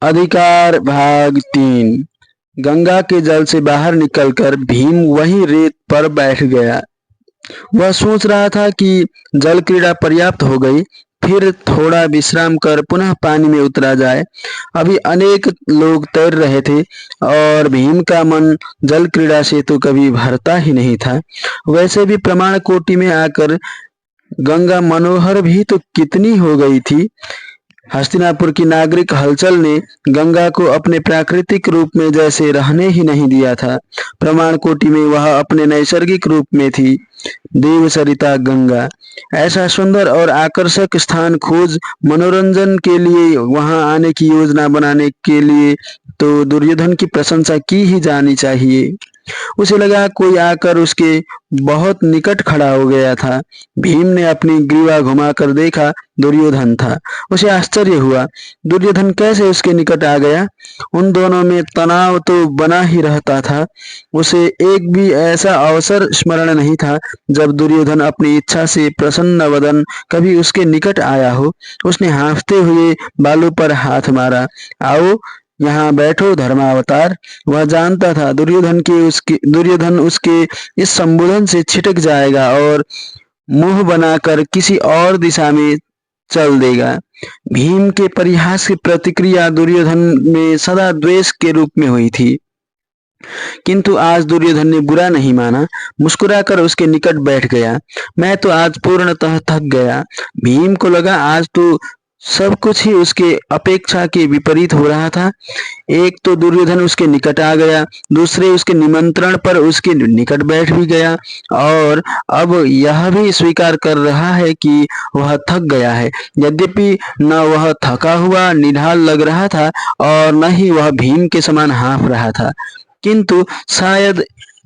अधिकार भाग 3। गंगा के जल से बाहर निकलकर भीम वहीं रेत पर बैठ गया। वह सोच रहा था कि जल क्रीड़ा पर्याप्त हो गई, फिर थोड़ा विश्राम कर पुनः पानी में उतरा जाए। अभी अनेक लोग तैर रहे थे और भीम का मन जल क्रीड़ा से तो कभी भरता ही नहीं था। वैसे भी प्रमाण कोटि में आकर गंगा मनोहर भी तो कितनी हो गई थी। हस्तिनापुर की नागरिक हलचल ने गंगा को अपने प्राकृतिक रूप में जैसे रहने ही नहीं दिया था। प्रमाण कोटि में वह अपने नैसर्गिक रूप में थी, देव सरिता गंगा। ऐसा सुंदर और आकर्षक स्थान खोज मनोरंजन के लिए वहां आने की योजना बनाने के लिए तो दुर्योधन की प्रशंसा की ही जानी चाहिए। उसे लगा कोई आकर उसके बहुत निकट खड़ा हो गया था। भीम ने अपनी ग्रीवा घुमाकर देखा, दुर्योधन था। उसे आश्चर्य हुआ, दुर्योधन कैसे उसके निकट आ गया। उन दोनों में तनाव तो बना ही रहता था। उसे एक भी ऐसा अवसर स्मरण नहीं था जब दुर्योधन अपनी इच्छा से प्रसन्न वदन कभी उसके निकट आया हो। उसने हाँफते हुए बालू पर हाथ मारा, आओ यहाँ बैठो धर्मावतार। वह जानता था दुर्योधन उसके इस संबोधन से छिटक जाएगा और मुंह बनाकर किसी और दिशा में चल देगा। भीम के परिहास की प्रतिक्रिया दुर्योधन में सदा द्वेष के रूप में हुई थी, किंतु आज दुर्योधन ने बुरा नहीं माना। मुस्कुराकर उसके निकट बैठ गया। मैं तो आज पूर्णतः थक गया। भीम को लगा आज तो सब कुछ ही उसके अपेक्षा के विपरीत हो रहा था। एक तो दुर्योधन उसके निकट आ गया, दूसरे उसके निमंत्रण पर उसके निकट बैठ भी गया और अब यह भी स्वीकार कर रहा है कि वह थक गया है। यद्यपि न वह थका हुआ निढाल लग रहा था और न ही वह भीम के समान हाँफ रहा था, किंतु शायद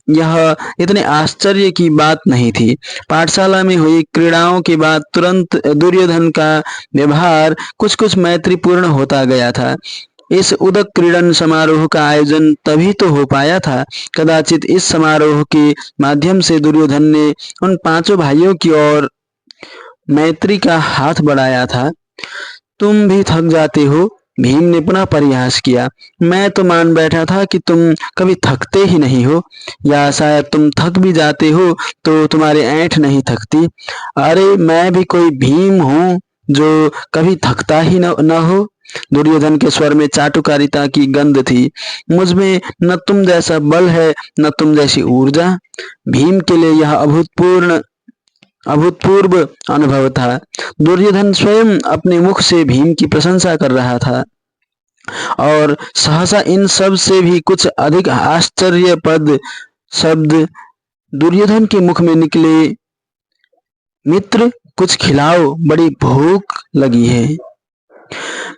यह इतने आश्चर्य की बात नहीं थी। पाठशाला में हुई क्रीड़ाओं के बाद तुरंत दुर्योधन का व्यवहार कुछ कुछ मैत्रीपूर्ण होता गया था। इस उदक क्रीड़न समारोह का आयोजन तभी तो हो पाया था। कदाचित इस समारोह के माध्यम से दुर्योधन ने उन पांचों भाइयों की ओर मैत्री का हाथ बढ़ाया था। तुम भी थक जाते हो, भीम ने पुनः परिहास किया। मैं तो मान बैठा था कि तुम कभी थकते ही नहीं हो, या शायद तुम थक भी जाते हो तो तुम्हारे ऐंठ नहीं थकती। अरे मैं भी कोई भीम हूँ जो कभी थकता ही न हो। दुर्योधन के स्वर में चाटुकारिता की गंध थी। मुझ में न तुम जैसा बल है, न तुम जैसी ऊर्जा। भीम के लिए यह अभूतपूर्व अनुभव था। दुर्योधन स्वयं अपने मुख से भीम की प्रशंसा कर रहा था और सहसा इन सब से भी कुछ अधिक आश्चर्यप्रद शब्द दुर्योधन के मुख में निकले, मित्र कुछ खिलाओ, बड़ी भूख लगी है।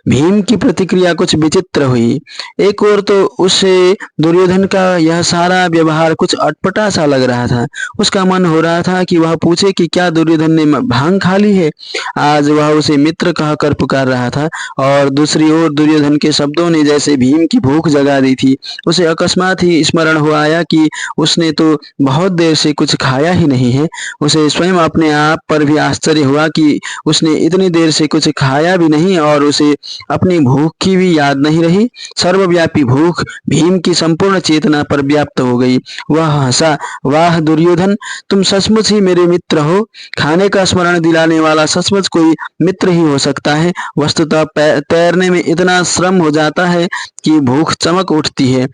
भीम की प्रतिक्रिया कुछ विचित्र हुई। एक ओर तो उसे दुर्योधन का यह सारा व्यवहार कुछ अटपटा सा लग रहा था। उसका मन हो रहा था कि वह पूछे कि क्या दुर्योधन ने भांग खा ली है। आज वह उसे मित्र कहकर पुकार रहा था और दूसरी ओर दुर्योधन के शब्दों ने जैसे भीम की भूख जगा दी थी। उसे अकस्मात ही स्मरण हो आया कि उसने तो बहुत देर से कुछ खाया ही नहीं है। उसे स्वयं अपने आप पर भी आश्चर्य हुआ कि उसने इतनी देर से कुछ खाया भी नहीं और उसे अपनी भूख की भी याद नहीं रही। सर्वव्यापी भूख भीम की संपूर्ण चेतना पर व्याप्त हो गई। वह हंसा, वाह दुर्योधन, तुम सचमुच ही मेरे मित्र हो। खाने का स्मरण दिलाने वाला सचमुच कोई मित्र ही हो सकता है। वस्तुतः तैरने में इतना श्रम हो जाता है कि भूख चमक उठती है।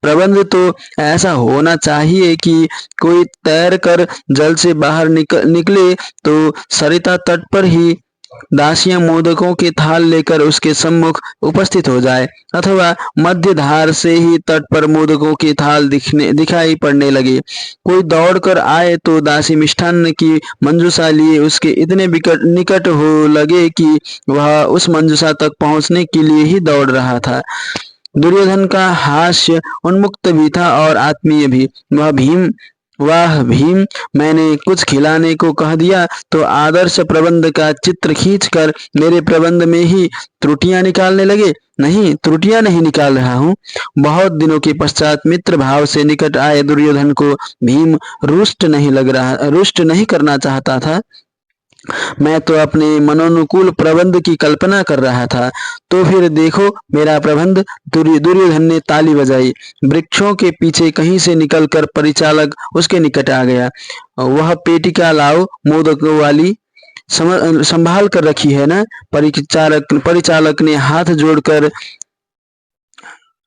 प्रबंध तो ऐसा होना चाहिए कि कोई तैर कर जल से बाहर निकले तो सरिता तट पर ही दासियां मोदकों के थाल लेकर उसके सम्मुख उपस्थित हो जाए, अथवा मध्य धार से ही तट पर मोदकों के थाल दिखाई पड़ने लगे। कोई दौड़ कर आए तो दासी मिष्ठान्न की मंजूषा लिए उसके इतने निकट हो लगे कि वह उस मंजूषा तक पहुंचने के लिए ही दौड़ रहा था। दुर्योधन का हास्य उन्मुक्त भी था और आत्मीय भी। वाह भीम, मैंने कुछ खिलाने को कह दिया तो आदर्श प्रबंध का चित्र खींचकर मेरे प्रबंध में ही त्रुटियां निकालने लगे। नहीं, त्रुटियां नहीं निकाल रहा हूँ। बहुत दिनों के पश्चात मित्र भाव से निकट आए दुर्योधन को भीम रुष्ट नहीं करना चाहता था। मैं तो अपने मनोनुकूल प्रबंध की कल्पना कर रहा था। तो फिर देखो मेरा प्रबंध। दुर्योधन ने ताली बजाई। वृक्षों के पीछे कहीं से निकलकर परिचालक उसके निकट आ गया। वह पेटिका लाओ, मोदक वाली संभाल कर रखी है ना? परिचालक ने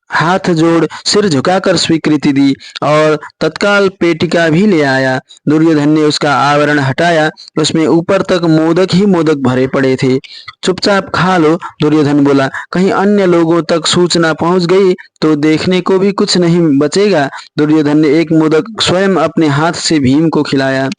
हाथ जोड़ सिर झुकाकर स्वीकृति दी और तत्काल पेटिका भी ले आया। दुर्योधन ने उसका आवरण हटाया। उसमें ऊपर तक मोदक ही मोदक भरे पड़े थे। चुपचाप खा लो, दुर्योधन बोला। कहीं अन्य लोगों तक सूचना पहुंच गई तो देखने को भी कुछ नहीं बचेगा। दुर्योधन ने एक मोदक स्वयं अपने हाथ से भीम को खिलाया।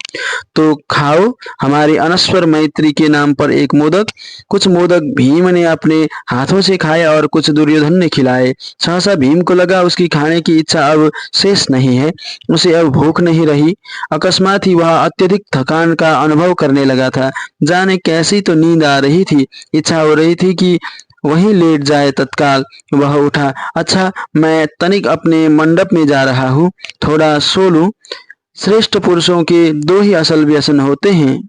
तो खाओ, हमारी अनस्वर मैत्री के नाम पर एक मोदक। कुछ मोदक भीम ने अपने हाथों से खाए और कुछ दुर्योधन ने खिलाए। सहसा भीम को लगा उसकी खाने की इच्छा अब शेष नहीं है। उसे अब भूख नहीं रही। अकस्मात ही वह अत्यधिक थकान का अनुभव करने लगा था। जाने कैसी तो नींद आ रही थी। इच्छा हो रही थी कि वहीं लेट जाए। तत्काल वह उठा। अच्छा, मैं तनिक अपने मंडप में जा रहा हूँ, थोड़ा सो लूं। श्रेष्ठ पुरुषों के दो ही असल व्यसन होते हैं,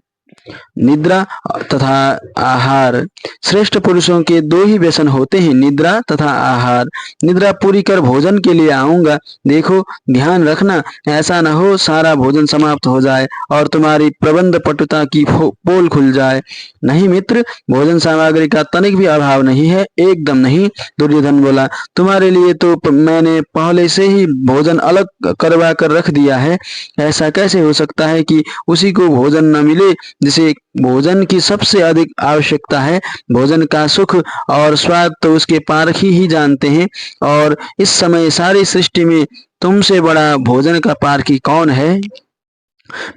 निद्रा तथा आहार। श्रेष्ठ पुरुषों के दो ही व्यसन होते हैं, निद्रा तथा आहार। निद्रा पूरी कर भोजन के लिए आऊंगा। देखो, ध्यान रखना, ऐसा न हो सारा भोजन समाप्त हो जाए और तुम्हारी प्रबंध पटुता की पोल खुल जाए। नहीं मित्र, भोजन सामग्री का तनिक भी अभाव नहीं है, एकदम नहीं। दुर्योधन बोला। तुम्हारे लिए तो मैंने पहले से ही भोजन अलग करवा कर रख दिया है। ऐसा कैसे हो सकता है कि उसी को भोजन न मिले जिसे भोजन की सबसे अधिक आवश्यकता है? भोजन का सुख और स्वाद तो उसके पारखी ही जानते हैं। और इस समय सारी सृष्टि में तुमसे बड़ा भोजन का पारखी कौन है?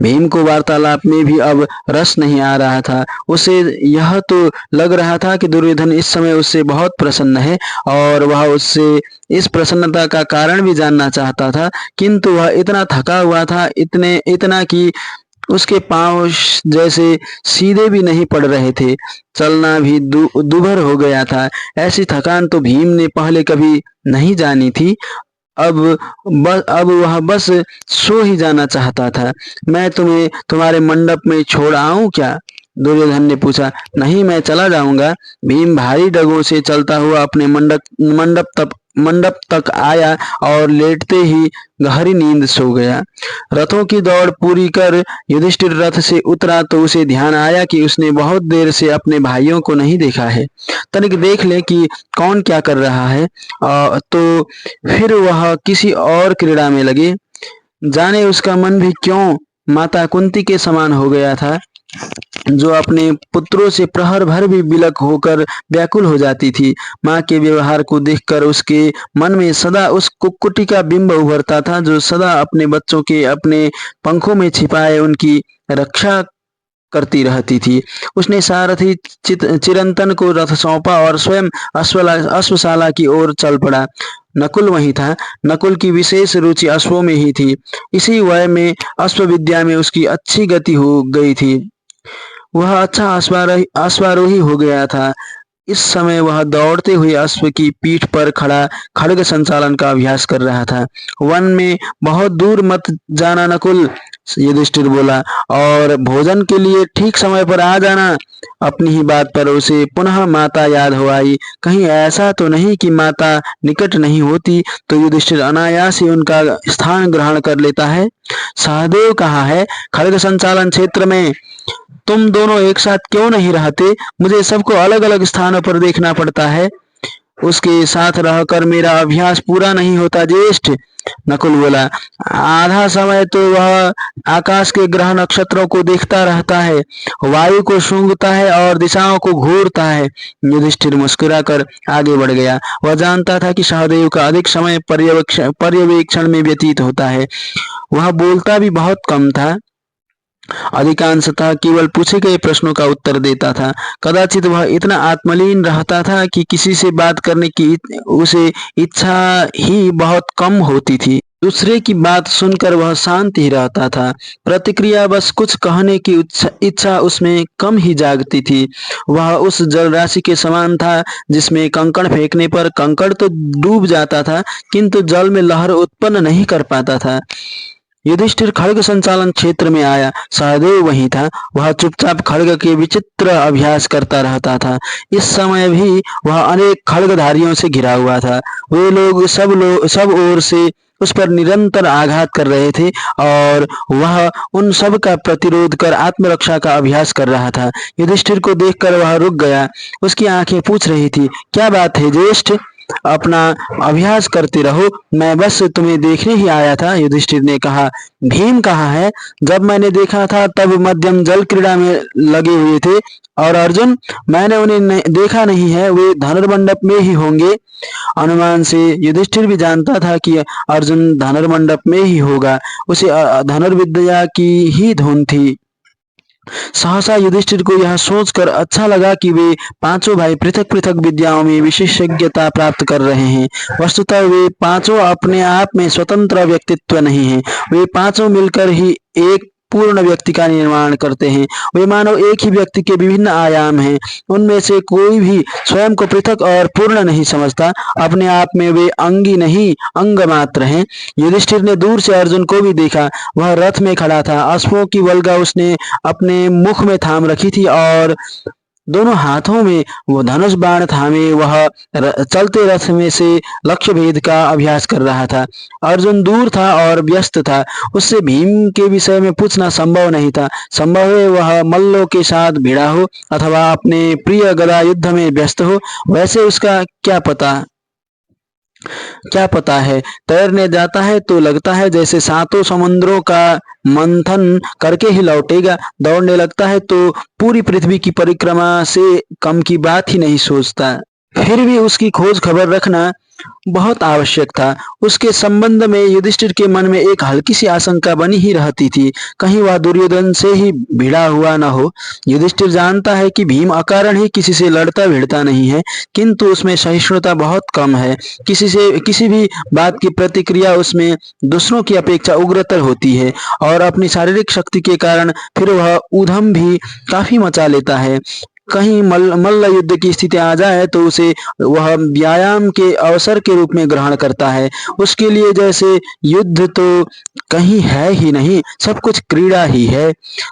भीम को वार्तालाप में भी अब रस नहीं आ रहा था। उसे यह तो लग रहा था कि दुर्योधन इस समय उससे बहुत प्रसन्न है और वह उससे इस प्रसन्नता का कारण भी जानना चाहता था। किंतु वह इतना थका हुआ था, इतना कि उसके पांव जैसे सीधे भी नहीं पड़ रहे थे। चलना भी दूभर हो गया था। ऐसी थकान तो भीम ने पहले कभी नहीं जानी थी। अब अब वह बस सो ही जाना चाहता था। मैं तुम्हें तुम्हारे मंडप में छोड़ आऊं क्या? दुर्योधन ने पूछा। नहीं, मैं चला जाऊंगा। भीम भारी डगों से चलता हुआ अपने मंडप तक आया और लेटते ही गहरी नींद सो गया। रथों की दौड़ पूरी कर युधिष्ठिर रथ से उतरा तो उसे ध्यान आया कि उसने बहुत देर से अपने भाइयों को नहीं देखा है। तनिक देख ले कि कौन क्या कर रहा है। तो फिर वह किसी और क्रीड़ा में लगे। जाने उसका मन भी क्यों माता कुंती के समान हो गया था, जो अपने पुत्रों से प्रहर भर भी बिलक होकर व्याकुल हो जाती थी। माँ के व्यवहार को देखकर उसके मन में सदा उस कुक्कुटी का बिंब उभरता था, जो सदा अपने बच्चों के अपने पंखों में छिपाए उनकी रक्षा करती रहती थी। उसने सारथी चिरंतन को रथ सौंपा और स्वयं अश्वशाला की ओर चल पड़ा। नकुल वहीं था। नकुल की विशेष रुचि अश्वों में ही थी। इसी वय में अश्व विद्या में उसकी अच्छी गति हो गई थी। वह अच्छा अश्वारोही हो गया था। इस समय वह दौड़ते हुए अश्व की पीठ पर खड़ा खड्ग संचालन का अभ्यास कर रहा था। वन में बहुत दूर मत जाना नकुल, युधिष्ठिर बोला, और भोजन के लिए ठीक समय पर आ जाना। अपनी ही बात पर उसे पुनः माता याद हो आई। कहीं ऐसा तो नहीं कि माता निकट नहीं होती तो युधिष्ठिर अनायास ही उनका स्थान ग्रहण कर लेता है। सहदेव कहाँ है? खड्ग संचालन क्षेत्र में। तुम दोनों एक साथ क्यों नहीं रहते? मुझे सबको अलग अलग स्थानों पर देखना पड़ता है। उसके साथ रहकर मेरा अभ्यास पूरा नहीं होता ज्येष्ठ, नकुल बोला। आधा समय तो वह आकाश के ग्रह नक्षत्रों को देखता रहता है, वायु को सूंघता है और दिशाओं को घूरता है। युधिष्ठिर मुस्कुराकर आगे बढ़ गया। वह जानता था कि सहदेव का अधिक समय पर्यवेक्षण में व्यतीत होता है। वह बोलता भी बहुत कम था, अधिकांशतः केवल पूछे गए प्रश्नों का उत्तर देता था। कदाचित वह इतना आत्मलीन रहता था कि किसी से बात करने की उसे इच्छा ही बहुत कम होती थी। दूसरे की बात सुनकर वह शांत ही रहता था। प्रतिक्रिया बस कुछ कहने की इच्छा उसमें कम ही जागती थी। वह उस जल राशि के समान था जिसमें कंकड़ फेंकने पर कंकड़ तो डूब जाता था, किंतु जल में लहर उत्पन्न नहीं कर पाता था। युधिष्ठिर खड्ग संचालन क्षेत्र में आया। सहदेव वहीं था। वह चुपचाप खड्ग के विचित्र अभ्यास करता रहता था। इस समय भी वह अनेक खड्गधारियों से घिरा हुआ था। वे लोग सब ओर से उस पर निरंतर आघात कर रहे थे और वह उन सब का प्रतिरोध कर आत्मरक्षा का अभ्यास कर रहा था। युधिष्ठिर को देखकर वह रुक गया। उसकी आंखें पूछ रही थी, क्या बात है ज्येष्ठ, अपना अभ्यास करते रहो, मैं बस तुम्हें देखने ही आया था। युधिष्ठिर ने कहा, भीम कहाँ है? जब मैंने देखा था तब मध्यम जल क्रीड़ा में लगे हुए थे। और अर्जुन? मैंने उन्हें देखा नहीं है, वे धनुर्मंडप में ही होंगे। अनुमान से युधिष्ठिर भी जानता था कि अर्जुन धनुर्मंडप में ही होगा। उसे धनुर्विद्या की ही धुन थी। सहसा युधिष्ठिर को यह सोचकर अच्छा लगा कि वे पांचों भाई पृथक पृथक विद्याओं में विशेषज्ञता प्राप्त कर रहे हैं। वस्तुतः वे पांचों अपने आप में स्वतंत्र व्यक्तित्व नहीं हैं। वे पांचों मिलकर ही एक पूर्ण व्यक्ति का निर्माण करते हैं। वे मानो एक ही व्यक्ति के विभिन्न आयाम हैं। उनमें से कोई भी स्वयं को पृथक और पूर्ण नहीं समझता। अपने आप में वे अंगी नहीं, अंग मात्र हैं। युधिष्ठिर ने दूर से अर्जुन को भी देखा। वह रथ में खड़ा था। अश्वों की वल्गा उसने अपने मुख में थाम रखी थी और दोनों हाथों में वो धनुष बाण थामे वह चलते रथ में से लक्ष्य भेद का अभ्यास कर रहा था। अर्जुन दूर था और व्यस्त था। उससे भीम के विषय में पूछना संभव नहीं था। संभव है वह मल्लों के साथ भिड़ा हो अथवा अपने प्रिय गदा युद्ध में व्यस्त हो। वैसे उसका क्या पता है। तैरने जाता है तो लगता है जैसे सातों समुद्रों का मंथन करके ही लौटेगा। दौड़ने लगता है तो पूरी पृथ्वी की परिक्रमा से कम की बात ही नहीं सोचता। फिर भी उसकी खोज खबर रखना बहुत आवश्यक था। उसके संबंध में युधिष्ठिर के मन में एक हल्की सी आशंका बनी ही रहती थी, कहीं वह दुर्योधन से ही भिड़ा हुआ न हो। युधिष्ठिर जानता है कि भीम अकारण ही किसी से लड़ता भिड़ता नहीं है, किंतु उसमें सहिष्णुता बहुत कम है। किसी भी बात की प्रतिक्रिया उसमें दूसरों की अपेक्षा उग्रतर होती है और अपनी शारीरिक शक्ति के कारण फिर वह ऊधम भी काफी मचा लेता है। कहीं मल्ल युद्ध की स्थिति आ जाए तो उसे वह व्यायाम के अवसर के रूप में ग्रहण करता है। उसके लिए जैसे युद्ध तो कहीं है ही नहीं, सब कुछ क्रीड़ा ही है।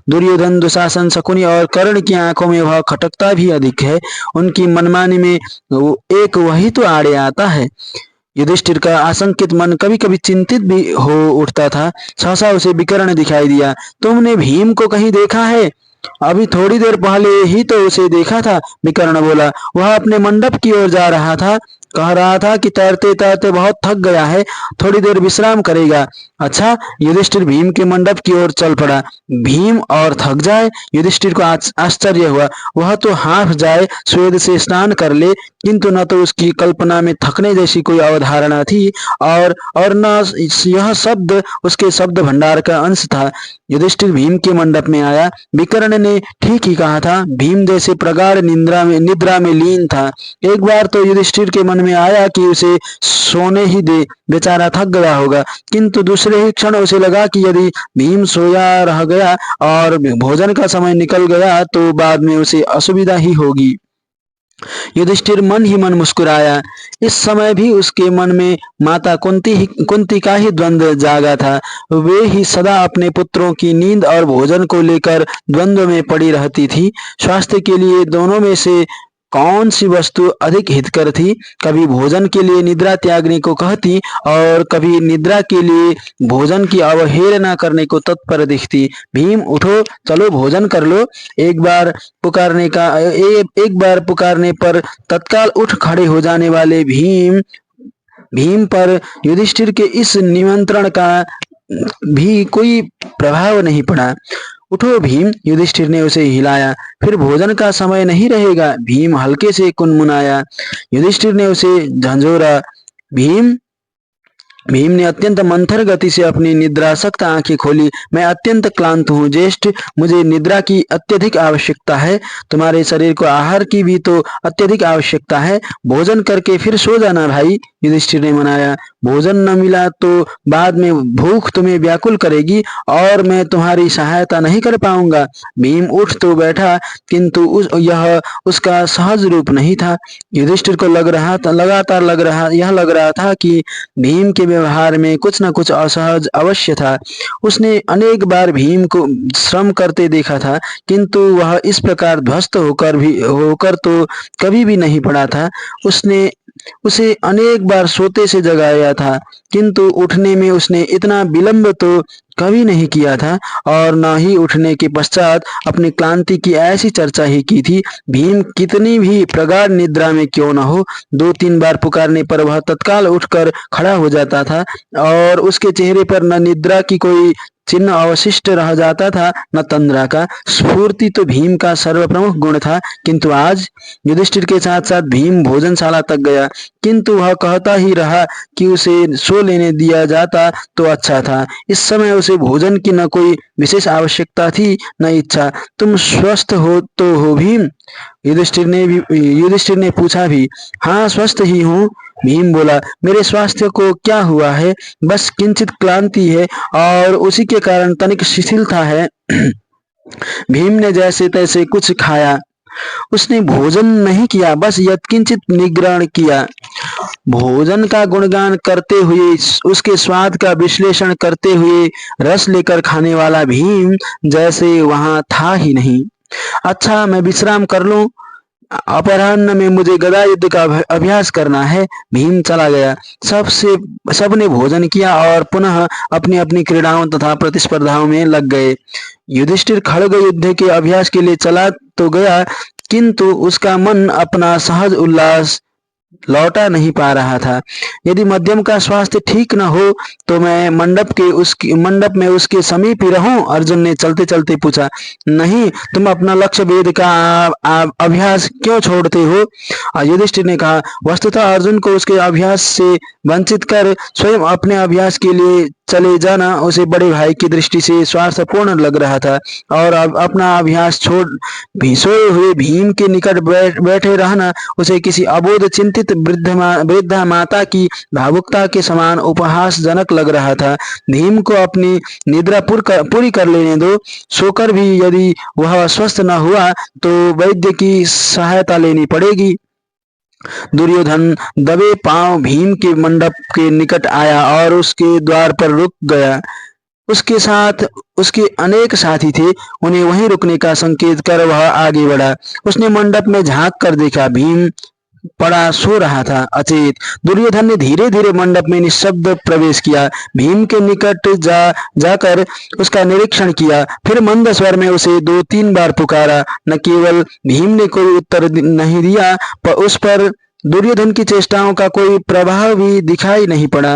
दुर्योधन, दुशासन, शकुनी और कर्ण की आंखों में वह खटकता भी अधिक है। उनकी मनमानी में एक वही तो आड़े आता है। युधिष्ठिर का आशंकित मन कभी कभी चिंतित भी हो उठता था। सहसा उसे विकर्ण दिखाई दिया। तुमने भीम को कहीं देखा है? अभी थोड़ी देर पहले ही तो उसे देखा था, विकर्ण बोला। वह अपने मंडप की ओर जा रहा था, कह रहा था कि तैरते तैरते बहुत थक गया है, थोड़ी देर विश्राम करेगा। अच्छा, युधिष्ठिर भीम के मंडप की ओर चल पड़ा। भीम और थक जाए? युधिष्ठिर को आश्चर्य हुआ। वह तो हाफ जाए, स्वेद से स्नान कर ले, किंतु न तो उसकी कल्पना में थकने जैसी कोई अवधारणा थी और न यह शब्द उसके शब्द भंडार का अंश था। युधिष्ठिर भीम के मंडप में आया। विकर्ण ने ठीक ही कहा था, भीम जैसे प्रगाढ़ निद्रा में लीन था। एक बार तो युधिष्ठिर के मन में आया कि उसे सोने ही दे, बेचारा थक गया होगा, किंतु दूसरे ही क्षण उसे लगा कि यदि भीम सोया रह गया और भोजन का समय निकल गया तो बाद में उसे असुविधा ही होगी। युधिष्ठिर मन ही मन मुस्कुराया। इस समय भी उसके मन में माता कुंती का ही द्वंद्व जागा था। वे ही सदा अपने पुत्रों की नींद और भोजन को लेकर द्वंद्व में पड़ी रहती थी। स्वास्थ्य के लिए दोनों में से कौन सी वस्तु अधिक हितकर थी? कभी भोजन के लिए निद्रा त्यागने को कहती और कभी निद्रा के लिए भोजन की अवहेलना करने को तत्पर दिखती। भीम उठो, चलो भोजन कर लो। एक बार पुकारने पर तत्काल उठ खड़े हो जाने वाले भीम पर युधिष्ठिर के इस निमंत्रण का भी कोई प्रभाव नहीं पड़ा। उठो भीम, युधिष्ठिर ने उसे हिलाया। फिर भोजन का समय नहीं रहेगा। भीम हल्के से कुनमुनाया। युधिष्ठिर ने उसे झंझोरा। भीम ने अत्यंत मंथर गति से अपनी निद्रासक्त आंखें खोली। मैं अत्यंत क्लांत हूँ ज्येष्ठ, मुझे निद्रा की अत्यधिक आवश्यकता है। तुम्हारे शरीर को आहार की भी तो अत्यधिक आवश्यकता है। भोजन करके फिर सो जाना भाई, युधिष्ठिर ने मनाया। भोजन न मिला तो बाद में भूख तुम्हें व्याकुल करेगी और मैं तुम्हारी सहायता नहीं कर पाऊंगा। भीम उठ तो बैठा, किंतु यह उसका सहज रूप नहीं था। युधिष्ठिर को लगातार लग रहा था कि भीम के व्यवहार में कुछ न कुछ असहज अवश्य था। उसने अनेक बार भीम को श्रम करते देखा था, किंतु वह इस प्रकार ध्वस्त होकर तो कभी भी नहीं पड़ा था। उसने उसे अनेक बार सोते से जगाया था, किंतु उठने में उसने इतना विलंब तो कभी नहीं किया था, और न ही उठने के पश्चात अपनी क्लांति की ऐसी चर्चा ही की थी। भीम कितनी भी प्रगाढ़ निद्रा में क्यों न हो, 2-3 बार पुकारने पर वह तत्काल उठकर खड़ा हो जाता था, और उसके चेहरे पर न निद्रा की कोई चिन्ह अवशिष्ट रह जाता था, न तंद्रा का। स्फूर्ति तो भीम का सर्वप्रमुख गुण था, किंतु आज युधिष्ठिर के साथ साथ भीम भोजनशाला तक गया, किंतु वह कहता ही रहा कि उसे सो लेने दिया जाता तो अच्छा था। इस समय उसे भोजन की न कोई विशेष आवश्यकता थी, न इच्छा। तुम स्वस्थ हो तो हो भीम? युधिष्ठिर ने पूछा भी। हाँ, स्वस्थ ही हूँ, भीम बोला। मेरे स्वास्थ्य को क्या हुआ है? बस किंचित क्लांति है और उसी के कारण तनिक शिथिलता है। भीम ने जैसे तैसे कुछ खाया। उसने भोजन नहीं किया, बस यत्किंचित निग्रहण किया। भोजन का गुणगान करते हुए, उसके स्वाद का विश्लेषण करते हुए रस लेकर खाने वाला भीम जैसे वहां था ही नहीं। अच्छा, मैं विश्राम कर लूं, अपराह्न में मुझे गदा युद्ध का अभ्यास करना है। भीम चला गया। सबने भोजन किया और पुनः अपनी अपनी क्रीड़ाओं तथा प्रतिस्पर्धाओं में लग गए। युधिष्ठिर खड़ग युद्ध के अभ्यास के लिए चला तो गया, किंतु उसका मन अपना सहज उल्लास लौटा नहीं पा रहा था। यदि मध्यम का स्वास्थ्य ठीक न हो तो मैं मंडप में उसके समीप ही रहूं? अर्जुन ने चलते चलते पूछा। नहीं, तुम अपना लक्ष्य भेद का अभ्यास क्यों छोड़ते हो? युधिष्ठिर ने कहा। वस्तुतः अर्जुन को उसके अभ्यास से वंचित कर स्वयं अपने अभ्यास के लिए चले जाना उसे बड़े भाई की दृष्टि से स्वार्थपूर्ण लग रहा था, और अब अपना अभ्यास छोड़ सोए हुए भीम के निकट बैठे रहना उसे किसी अबोध चिंतित वृद्धा माता की भावुकता के समान उपहासजनक लग रहा था। भीम को अपनी निद्रा पूरी कर लेने दो। सोकर भी यदि वह स्वस्थ न हुआ तो वैद्य की सहायता लेनी पड़ेगी। दुर्योधन दबे पांव भीम के मंडप के निकट आया और उसके द्वार पर रुक गया। उसके साथ उसके अनेक साथी थे। उन्हें वहीं रुकने का संकेत कर वह आगे बढ़ा। उसने मंडप में झांक कर देखा, भीम पड़ा सो रहा था, अचेत। दुर्योधन ने धीरे धीरे मंडप में निशब्द प्रवेश किया, भीम के निकट जाकर उसका निरीक्षण किया, फिर मंद स्वर में उसे 2-3 बार पुकारा। न केवल भीम ने कोई उत्तर नहीं दिया, पर उस पर दुर्योधन की चेष्टाओं का कोई प्रभाव भी दिखाई नहीं पड़ा।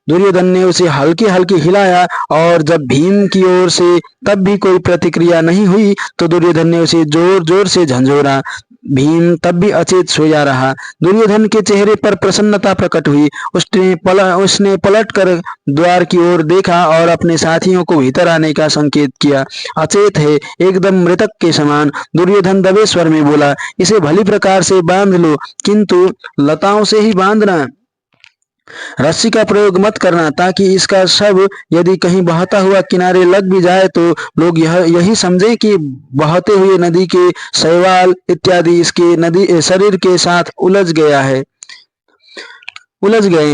दुर्योधन ने उसे हल्के हल्के हिलाया, और जब भीम की ओर से तब भी कोई प्रतिक्रिया नहीं हुई तो दुर्योधन ने उसे जोर जोर से झंझोरा। भीम तब भी अचेत सोया रहा। दुर्योधन के चेहरे पर प्रसन्नता प्रकट हुई। उसने पलट कर द्वार की ओर देखा और अपने साथियों को भीतर आने का संकेत किया। अचेत है, एकदम मृतक के समान। दुर्योधन दबे स्वर में बोला, इसे भली प्रकार से बांध लो, किंतु लताओं से ही बांधना, रस्सी का प्रयोग मत करना, ताकि इसका शव यदि कहीं बहता हुआ किनारे लग भी जाए तो लोग यही समझें कि बहते हुए नदी के शैवाल इत्यादि इसके नदी शरीर के साथ उलझ गए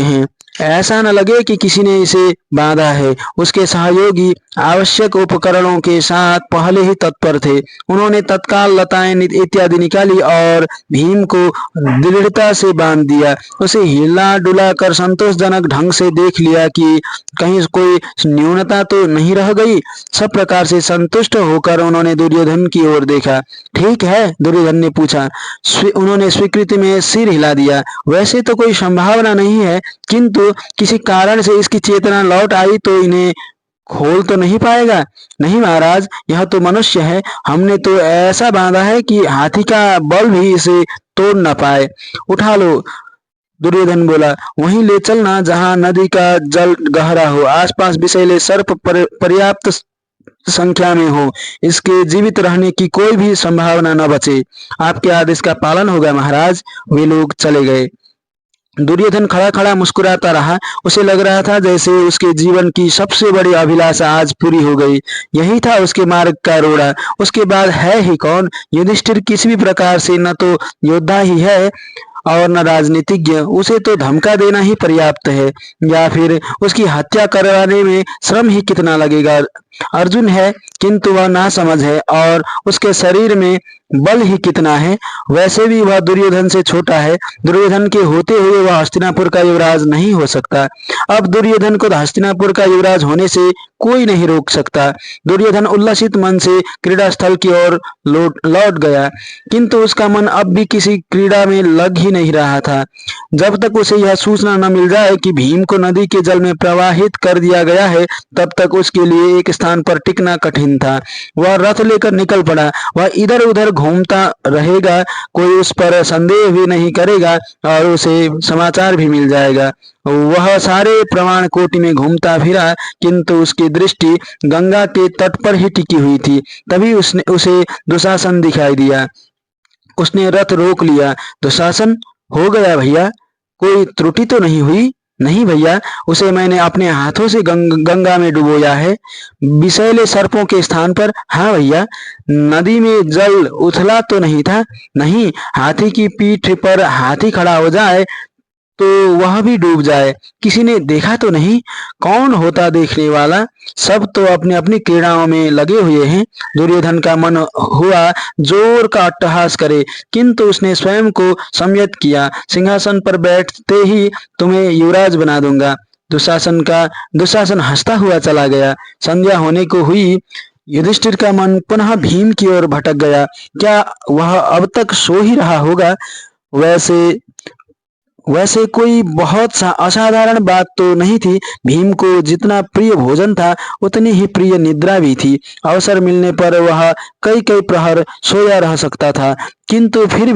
हैं। ऐसा न लगे कि किसी ने इसे बांधा है। उसके सहयोगी आवश्यक उपकरणों के साथ पहले ही तत्पर थे। उन्होंने तत्काल लताएं इत्यादि निकाली और भीम को दृढ़ता से बांध दिया। उसे हिला डुला कर संतोषजनक ढंग से देख लिया कि कहीं कोई न्यूनता तो नहीं रह गई। सब प्रकार से संतुष्ट होकर उन्होंने दुर्योधन की ओर देखा। ठीक है? दुर्योधन ने पूछा। उन्होंने स्वीकृति में सिर हिला दिया। वैसे तो कोई संभावना नहीं है, किंतु किसी कारण से इसकी चेतना लौट आई तो इन्हें खोल तो नहीं पाएगा? नहीं महाराज, यह तो मनुष्य है। हमने तो ऐसा बांधा है कि हाथी का बल भी इसे तोड़ न पाए। उठा लो, दुर्योधन बोला। वहीं ले चलना जहां नदी का जल गहरा हो, आसपास विषैले सर्प पर्याप्त संख्या में हो, इसके जीवित रहने की कोई भी संभावना न बचे। आपके आदेश का पालन होगा महाराज। वे लोग चले गए। दुर्योधन खड़ा खड़ा मुस्कुराता रहा। उसे लग रहा था जैसे उसके जीवन की सबसे बड़ी अभिलाषा आज पूरी हो गई। यही था उसके मार्ग का रोड़ा। उसके बाद है ही कौन? युधिष्ठिर किसी भी प्रकार से न तो योद्धा ही है और न राजनीतिज्ञ। उसे तो धमका देना ही पर्याप्त है, या फिर उसकी हत्या करवाने में श्रम ही कितना लगेगा। अर्जुन है किंतु वह नासमझ है, और उसके शरीर में बल ही कितना है। वैसे भी वह दुर्योधन से छोटा है। दुर्योधन के होते हुए वह हस्तिनापुर का युवराज नहीं हो सकता। अब दुर्योधन को हस्तिनापुर का युवराज होने से कोई नहीं रोक सकता। दुर्योधन उल्लसित मन से क्रीड़ा स्थल की ओर लौट गया, किंतु उसका मन अब भी किसी क्रीड़ा में लग ही नहीं रहा था। जब तक उसे यह सूचना न मिल जाए कि भीम को नदी के जल में प्रवाहित कर दिया गया है, तब तक उसके लिए एक स्थान पर टिकना कठिन था। वह रथ लेकर निकल पड़ा। वह इधर उधर घूमता रहेगा, कोई उस पर संदेह भी नहीं करेगा और उसे समाचार भी मिल जाएगा। वह सारे प्रमाण कोटि में घूमता फिरा, किंतु उसकी दृष्टि गंगा के तट पर ही टिकी हुई थी। तभी उसे दुशासन दिखाई दिया। उसने रथ रोक लिया। दुशासन, हो गया भैया, कोई त्रुटि तो नहीं हुई? नहीं भैया, उसे मैंने अपने हाथों से गंगा में डुबोया है, विषैले सर्पों के स्थान पर। हाँ भैया। नदी में जल उथला तो नहीं था? नहीं। हाथी की पीठ पर हाथी खड़ा हो जाए तो वह भी डूब जाए, किसी ने देखा तो नहीं? कौन होता देखने वाला? सब तो अपनी अपनी क्रीड़ाओं में लगे हुए हैं। दुर्योधन का मन हुआ जोर का अट्टहास करे, किंतु उसने स्वयं को संयत किया। सिंहासन पर बैठते ही तुम्हें युवराज बना दूंगा। दुशासन हंसता हुआ चला गया। संध्या होने को हुई। युधिष्ठिर का मन पुनः भीम की ओर भटक गया। क्या वह अब तक सो ही रहा होगा? वैसे वैसे कोई बहुत असाधारण बात तो नहीं थी। भीम को जितना प्रिय भोजन था, उतनी ही प्रिय निद्रा भी थी। अवसर मिलने पर वह कई कई प्रहर सोया रह सकता था, किंतु फिर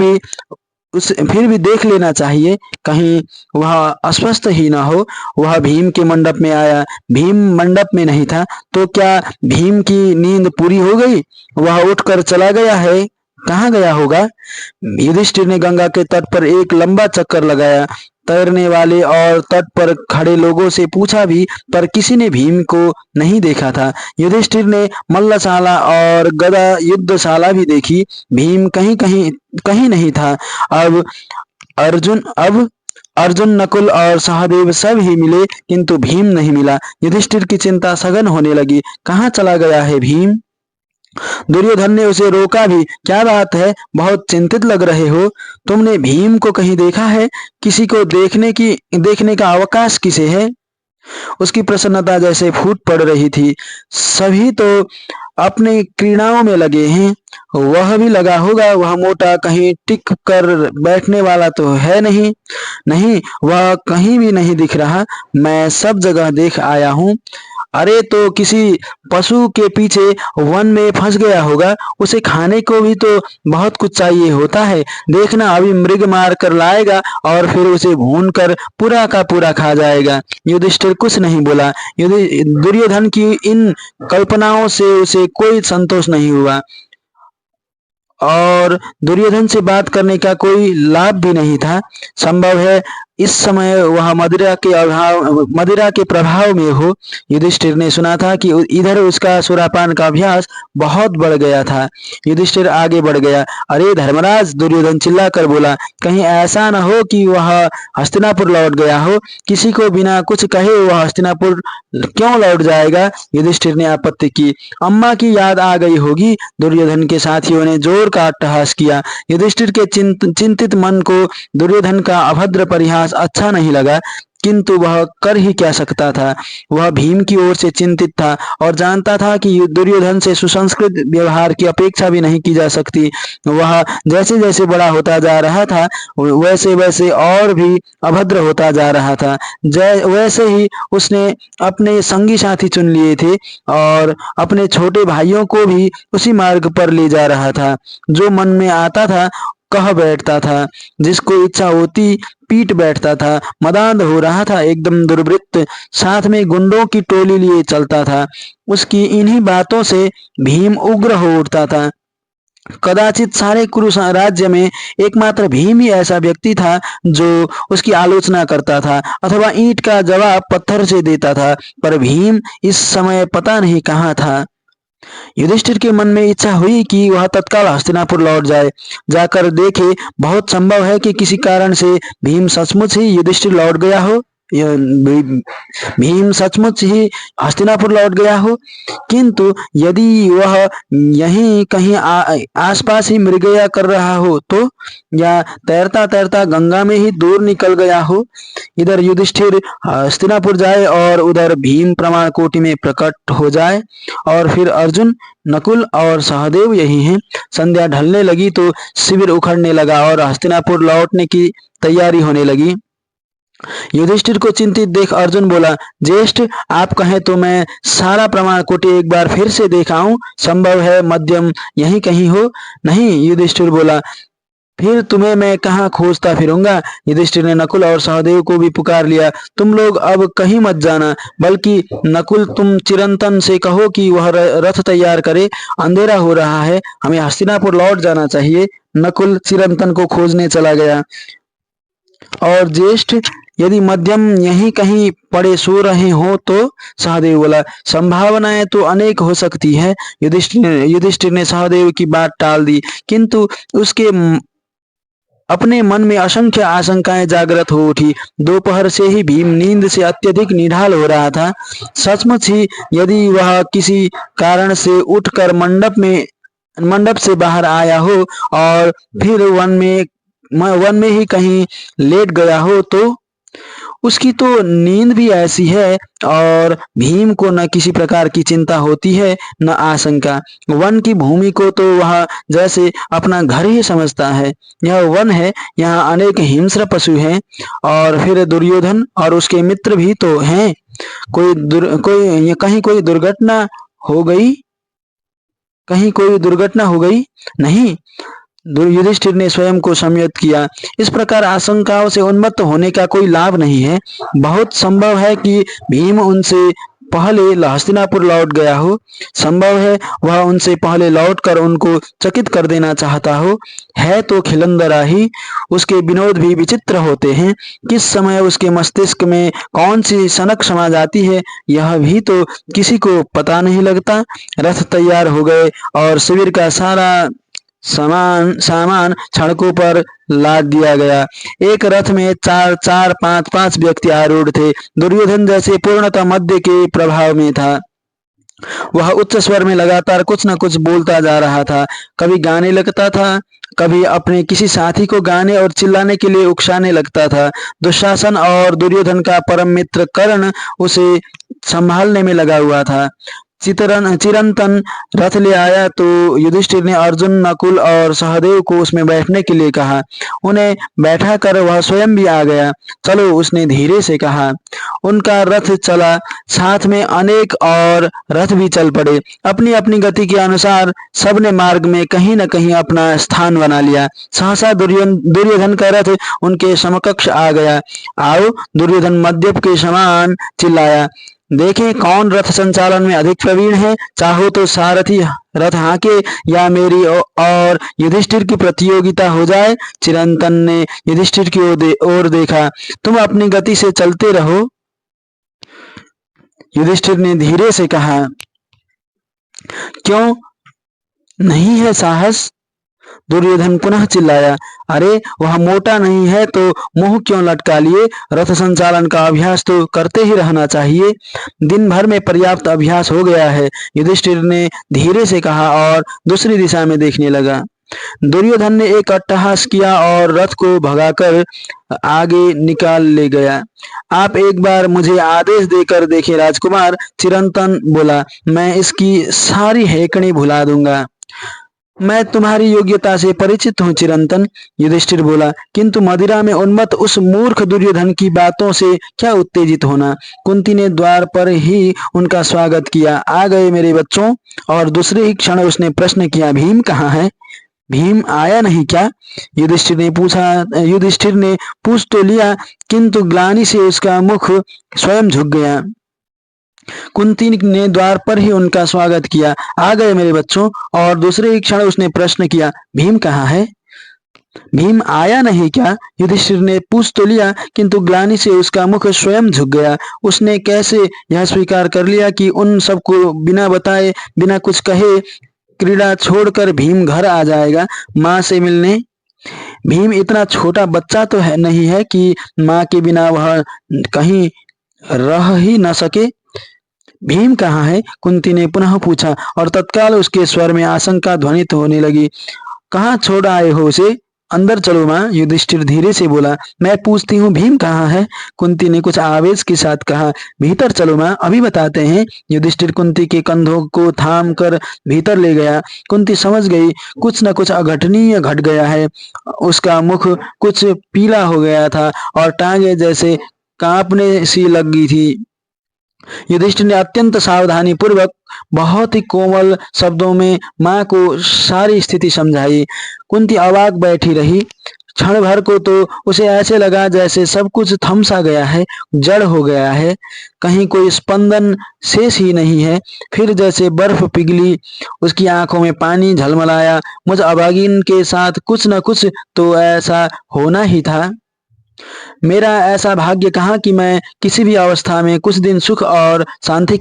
भी देख लेना चाहिए, कहीं वह अस्वस्थ ही ना हो। वह भीम के मंडप में आया। भीम मंडप में नहीं था, तो क्या भीम की नींद पूरी हो गई? वह उठकर चला गया है? कहाँ गया होगा? युधिष्ठिर ने गंगा के तट पर एक लंबा चक्कर लगाया। तैरने वाले और तट पर खड़े लोगों से पूछा भी, पर किसी ने भीम को नहीं देखा था। युधिष्ठिर ने मल्लशाला और गदा युद्धशाला भी देखी। भीम कहीं कहीं कहीं नहीं था। अब अब अर्जुन, नकुल और सहदेव सब ही मिले, किंतु भीम नहीं मिला। युधिष्ठिर की चिंता सघन होने लगी। कहाँ चला गया है भीम? दुर्योधन ने उसे रोका भी। क्या बात है, बहुत चिंतित लग रहे हो? तुमने भीम को कहीं देखा है? किसी को देखने का अवकाश किसे है? उसकी प्रसन्नता जैसे फूट पड़ रही थी। सभी तो अपने क्रीड़ाओं में लगे हैं, वह भी लगा होगा। वह मोटा कहीं टिक कर बैठने वाला तो है नहीं। नहीं, वह कहीं भी नहीं दिख रहा। मैं सब जगह देख आया हूँ। अरे तो किसी पशु के पीछे वन में फंस गया होगा। उसे खाने को भी तो बहुत कुछ चाहिए होता है। देखना, अभी मृग मार कर लाएगा और फिर उसे भून कर पूरा का पूरा खा जाएगा। युधिष्ठिर कुछ नहीं बोला। दुर्योधन की इन कल्पनाओं से उसे कोई संतोष नहीं हुआ, और दुर्योधन से बात करने का कोई लाभ भी नहीं था। संभव है इस समय वह मदिरा के प्रभाव में हो। युधिष्ठिर ने सुना था कि इधर उसका सुरापान का अभ्यास बहुत बढ़ गया था। युधिष्ठिर आगे बढ़ गया। अरे धर्मराज, दुर्योधन चिल्लाकर बोला, कहीं ऐसा न हो कि वह हस्तिनापुर लौट गया हो। किसी को बिना कुछ कहे वह हस्तिनापुर क्यों लौट जाएगा? युधिष्ठिर ने आपत्ति की। अम्मा की याद आ गई होगी। दुर्योधन के साथियों ने जोर का अट्टहास किया। युधिष्ठिर के चिंतित मन को दुर्योधन का अभद्र परिहास अच्छा नहीं लगा, किंतु वह कर ही क्या सकता था। वह भीम की ओर से चिंतित था और जानता था कि दुर्योधन से सुसंस्कृत व्यवहार की अपेक्षा भी नहीं की जा सकती। वह जैसे जैसे बड़ा होता जा रहा था, वैसे वैसे और भी अभद्र होता जा रहा था। वैसे ही उसने अपने संगी साथी चुन लिए थे और अपने छोटे भाइयों को भी उसी मार्ग पर ले जा रहा था। जो मन में आता था कह बैठता था, जिसको इच्छा होती पीट बैठता था। मदांध हो रहा था, एकदम दुर्वृत्त, साथ में गुंडों की टोली लिए चलता था। उसकी इन्हीं बातों से भीम उग्र हो उठता था। कदाचित सारे कुरु राज्य में एकमात्र भीम ही ऐसा व्यक्ति था जो उसकी आलोचना करता था अथवा ईंट का जवाब पत्थर से देता था। पर भीम इस समय पता नहीं कहाँ था। युधिष्ठिर के मन में इच्छा हुई कि वह तत्काल हस्तिनापुर लौट जाए, जाकर देखे। बहुत संभव है कि किसी कारण से भीम सचमुच ही युधिष्ठिर लौट गया हो, भीम सचमुच ही हस्तिनापुर लौट गया हो। किंतु यदि वह यहीं कहीं आसपास ही मृगया कर रहा हो तो, या तैरता तैरता गंगा में ही दूर निकल गया हो। इधर युधिष्ठिर हस्तिनापुर जाए और उधर भीम प्रमाण कोटि में प्रकट हो जाए, और फिर अर्जुन, नकुल और सहदेव यही हैं। संध्या ढलने लगी तो शिविर उखड़ने लगा और हस्तिनापुर लौटने की तैयारी होने लगी। युधिष्ठिर को चिंतित देख अर्जुन बोला, ज्येष्ठ, आप कहें तो मैं सारा प्रमाण कोटि एक बार फिर से देख आऊं। संभव है मध्यम यहीं कहीं हो। नहीं, युधिष्ठिर बोला, फिर तुम्हें मैं कहाँ खोजता फिरूंगा। युधिष्ठिर ने नकुल और सहदेव को भी पुकार लिया, तुम लोग अब कहीं मत जाना, बल्कि नकुल, तुम चिरंतन से कहो कि वह रथ तैयार करे। अंधेरा हो रहा है, हमें हस्तिनापुर लौट जाना चाहिए। नकुल चिरंतन को खोजने चला गया। और ज्येष्ठ, यदि मध्यम यहीं कहीं पड़े सो रहे हो तो? सहदेव बोला, संभावनाएं तो अनेक हो सकती है। युधिष्ठिर ने सहदेव की बात टाल दी, किंतु उसके अपने मन में असंख्य आशंकाएं जागृत हो उठी। दोपहर से ही भीम नींद से अत्यधिक निढाल हो रहा था। सचमुच ही यदि वह किसी कारण से उठकर मंडप से बाहर आया हो और फिर वन में ही कहीं लेट गया हो तो? उसकी तो नींद भी ऐसी है, और भीम को न किसी प्रकार की चिंता होती है न आशंका। वन की भूमि को तो वह जैसे अपना घर ही समझता है। यह वन है, यहाँ अनेक हिंस्र पशु हैं, और फिर दुर्योधन और उसके मित्र भी तो हैं। कहीं कोई दुर्घटना हो गई? नहीं। युधिष्ठिर ने स्वयं को संयत किया। इस प्रकार आशंकाओं से उन्मत्त होने का कोई लाभ नहीं है। बहुत संभव है कि भीम उनसे पहले हस्तिनापुर लौट गया हो। संभव है वह उनसे पहले लौटकर उनको चकित कर देना चाहता हो। है तो खिलंदरा ही। उसके विनोद भी विचित्र होते हैं। किस समय उसके मस्तिष्क में कौन सी सनक समा जाती है, यह भी तो किसी को पता नहीं लगता। रथ तैयार हो गए और शिविर का सारा सामान सड़कों पर लाद दिया गया। एक रथ में चार चार पांच पांच व्यक्ति आरूढ़ थे। दुर्योधन जैसे पूर्णतः मध्य के प्रभाव में था। वह उच्च स्वर में लगातार कुछ न कुछ बोलता जा रहा था। कभी गाने लगता था, कभी अपने किसी साथी को गाने और चिल्लाने के लिए उकसाने लगता था। दुशासन और दुर्योधन का परम मित्र कर्ण उसे संभालने में लगा हुआ था। चिरंतन रथ ले आया तो युधिष्ठिर ने अर्जुन, नकुल और सहदेव को उसमें बैठने के लिए कहा। उन्हें बैठा कर वह स्वयं भी आ गया। चलो, उसने धीरे से कहा। उनका रथ चला, साथ में अनेक और रथ भी चल पड़े। अपनी अपनी गति के अनुसार सबने मार्ग में कहीं न कहीं अपना स्थान बना लिया। सहसा दुर्योधन का रथ उनके समकक्ष आ गया। आओ, दुर्योधन मद्यप के समान चिल्लाया, देखें कौन रथ संचालन में अधिक प्रवीण है। चाहो तो सारथी रथ हाँके या मेरी और युधिष्ठिर की प्रतियोगिता हो जाए। चिरंतन ने युधिष्ठिर की ओर देखा। तुम अपनी गति से चलते रहो, युधिष्ठिर ने धीरे से कहा। क्यों नहीं है साहस? दुर्योधन पुनः चिल्लाया। अरे, वह मोटा नहीं है तो मुंह क्यों लटका लिए? रथ संचालन का अभ्यास तो करते ही रहना चाहिए। दिन भर में पर्याप्त अभ्यास हो गया है, युधिष्ठिर ने धीरे से कहा और दूसरी दिशा में देखने लगा। दुर्योधन ने एक अट्टहास किया और रथ को भगाकर आगे निकाल ले गया। आप एक बार मुझे आदेश देकर देखें राजकुमार, चिरंतन बोला। मैं इसकी सारी हेकड़ी भुला दूंगा। मैं तुम्हारी योग्यता से परिचित हूँ चिरंतन, युधिष्ठिर बोला, किंतु मदिरा में उन्मत्त उस मूर्ख दुर्योधन की बातों से क्या उत्तेजित होना। कुंती ने द्वार पर ही उनका स्वागत किया। आ गए मेरे बच्चों? और दूसरे ही क्षण उसने प्रश्न किया, भीम कहाँ है? भीम आया नहीं क्या? युधिष्ठिर ने पूछ तो लिया, किंतु ग्लानि से उसका मुख स्वयं झुक गया। कुंती ने द्वार पर ही उनका स्वागत किया। आ गए मेरे बच्चों। और दूसरे ही क्षण उसने प्रश्न किया, भीम कहाँ है? भीम आया नहीं क्या? युधिष्ठिर ने पूछ तो लिया, किंतु ग्लानि से उसका मुख स्वयं झुक गया। उसने कैसे यह स्वीकार कर लिया कि उन सबको बिना बताए, बिना कुछ कहे क्रीड़ा छोड़कर भीम घर आ जाएगा माँ से मिलने? भीम इतना छोटा बच्चा तो है नहीं है कि माँ के बिना वह कहीं रह ही न सके। भीम कहाँ है? कुंती ने पुनः पूछा और तत्काल उसके स्वर में आशंका ध्वनित होने लगी। कहाँ छोड़ आए हो उसे? अंदर चलो माँ, युधिष्ठिर धीरे से बोला। मैं पूछती हूँ भीम कहाँ है? कुंती ने कुछ आवेश के साथ कहा। भीतर चलो माँ, अभी बताते हैं। युधिष्ठिर कुंती के कंधों को थाम कर भीतर ले गया। कुंती समझ गई कुछ न कुछ अघटनीय घट गया है। उसका मुख कुछ पीला हो गया था और टांगे जैसे कांपने सी लगी थी। युधिष्ठिर ने अत्यंत सावधानी पूर्वक बहुत ही कोमल शब्दों में माँ को सारी स्थिति समझाई। कुंती अवाक बैठी रही। क्षण भर को तो उसे ऐसे लगा जैसे सब कुछ थम सा गया है, जड़ हो गया है, कहीं कोई स्पंदन शेष ही नहीं है। फिर जैसे बर्फ पिघली, उसकी आंखों में पानी झलमलाया। मुझ अभागिन के साथ कुछ न कुछ तो ऐसा होना ही था। मेरा ऐसा भाग्य कहाँ कि मैं किसी भी अवस्था में कुछ दिन सुख और शांति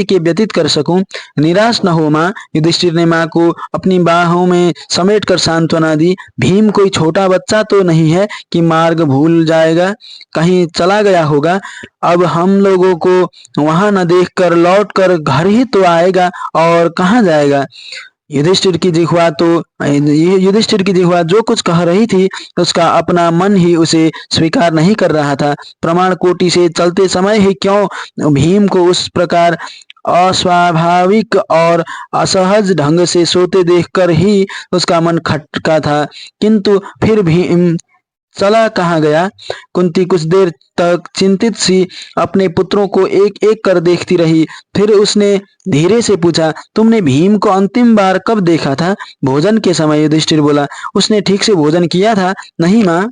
के व्यतीत कर सकूं। निराश न हो माँ, युधिष्ठिर ने माँ को अपनी बाहों में समेटकर सांत्वना दी। भीम कोई छोटा बच्चा तो नहीं है कि मार्ग भूल जाएगा, कहीं चला गया होगा। अब हम लोगों को वहां न देखकर लौट कर घर ही तो आएगा और कहाँ जाएगा। युधिष्ठिर की जिह्वा जो कुछ कह रही थी, उसका अपना मन ही उसे स्वीकार नहीं कर रहा था। प्रमाण कोटि से चलते समय ही क्यों भीम को उस प्रकार अस्वाभाविक और असहज ढंग से सोते देखकर ही उसका मन खटका था। किंतु फिर भीम चला कहाँ गया? कुंती कुछ देर तक चिंतित सी अपने पुत्रों को एक एक कर देखती रही। फिर उसने धीरे से पूछा, तुमने भीम को अंतिम बार कब देखा था? भोजन के समय, युधिष्ठिर बोला। उसने ठीक से भोजन किया था? नहीं माँ,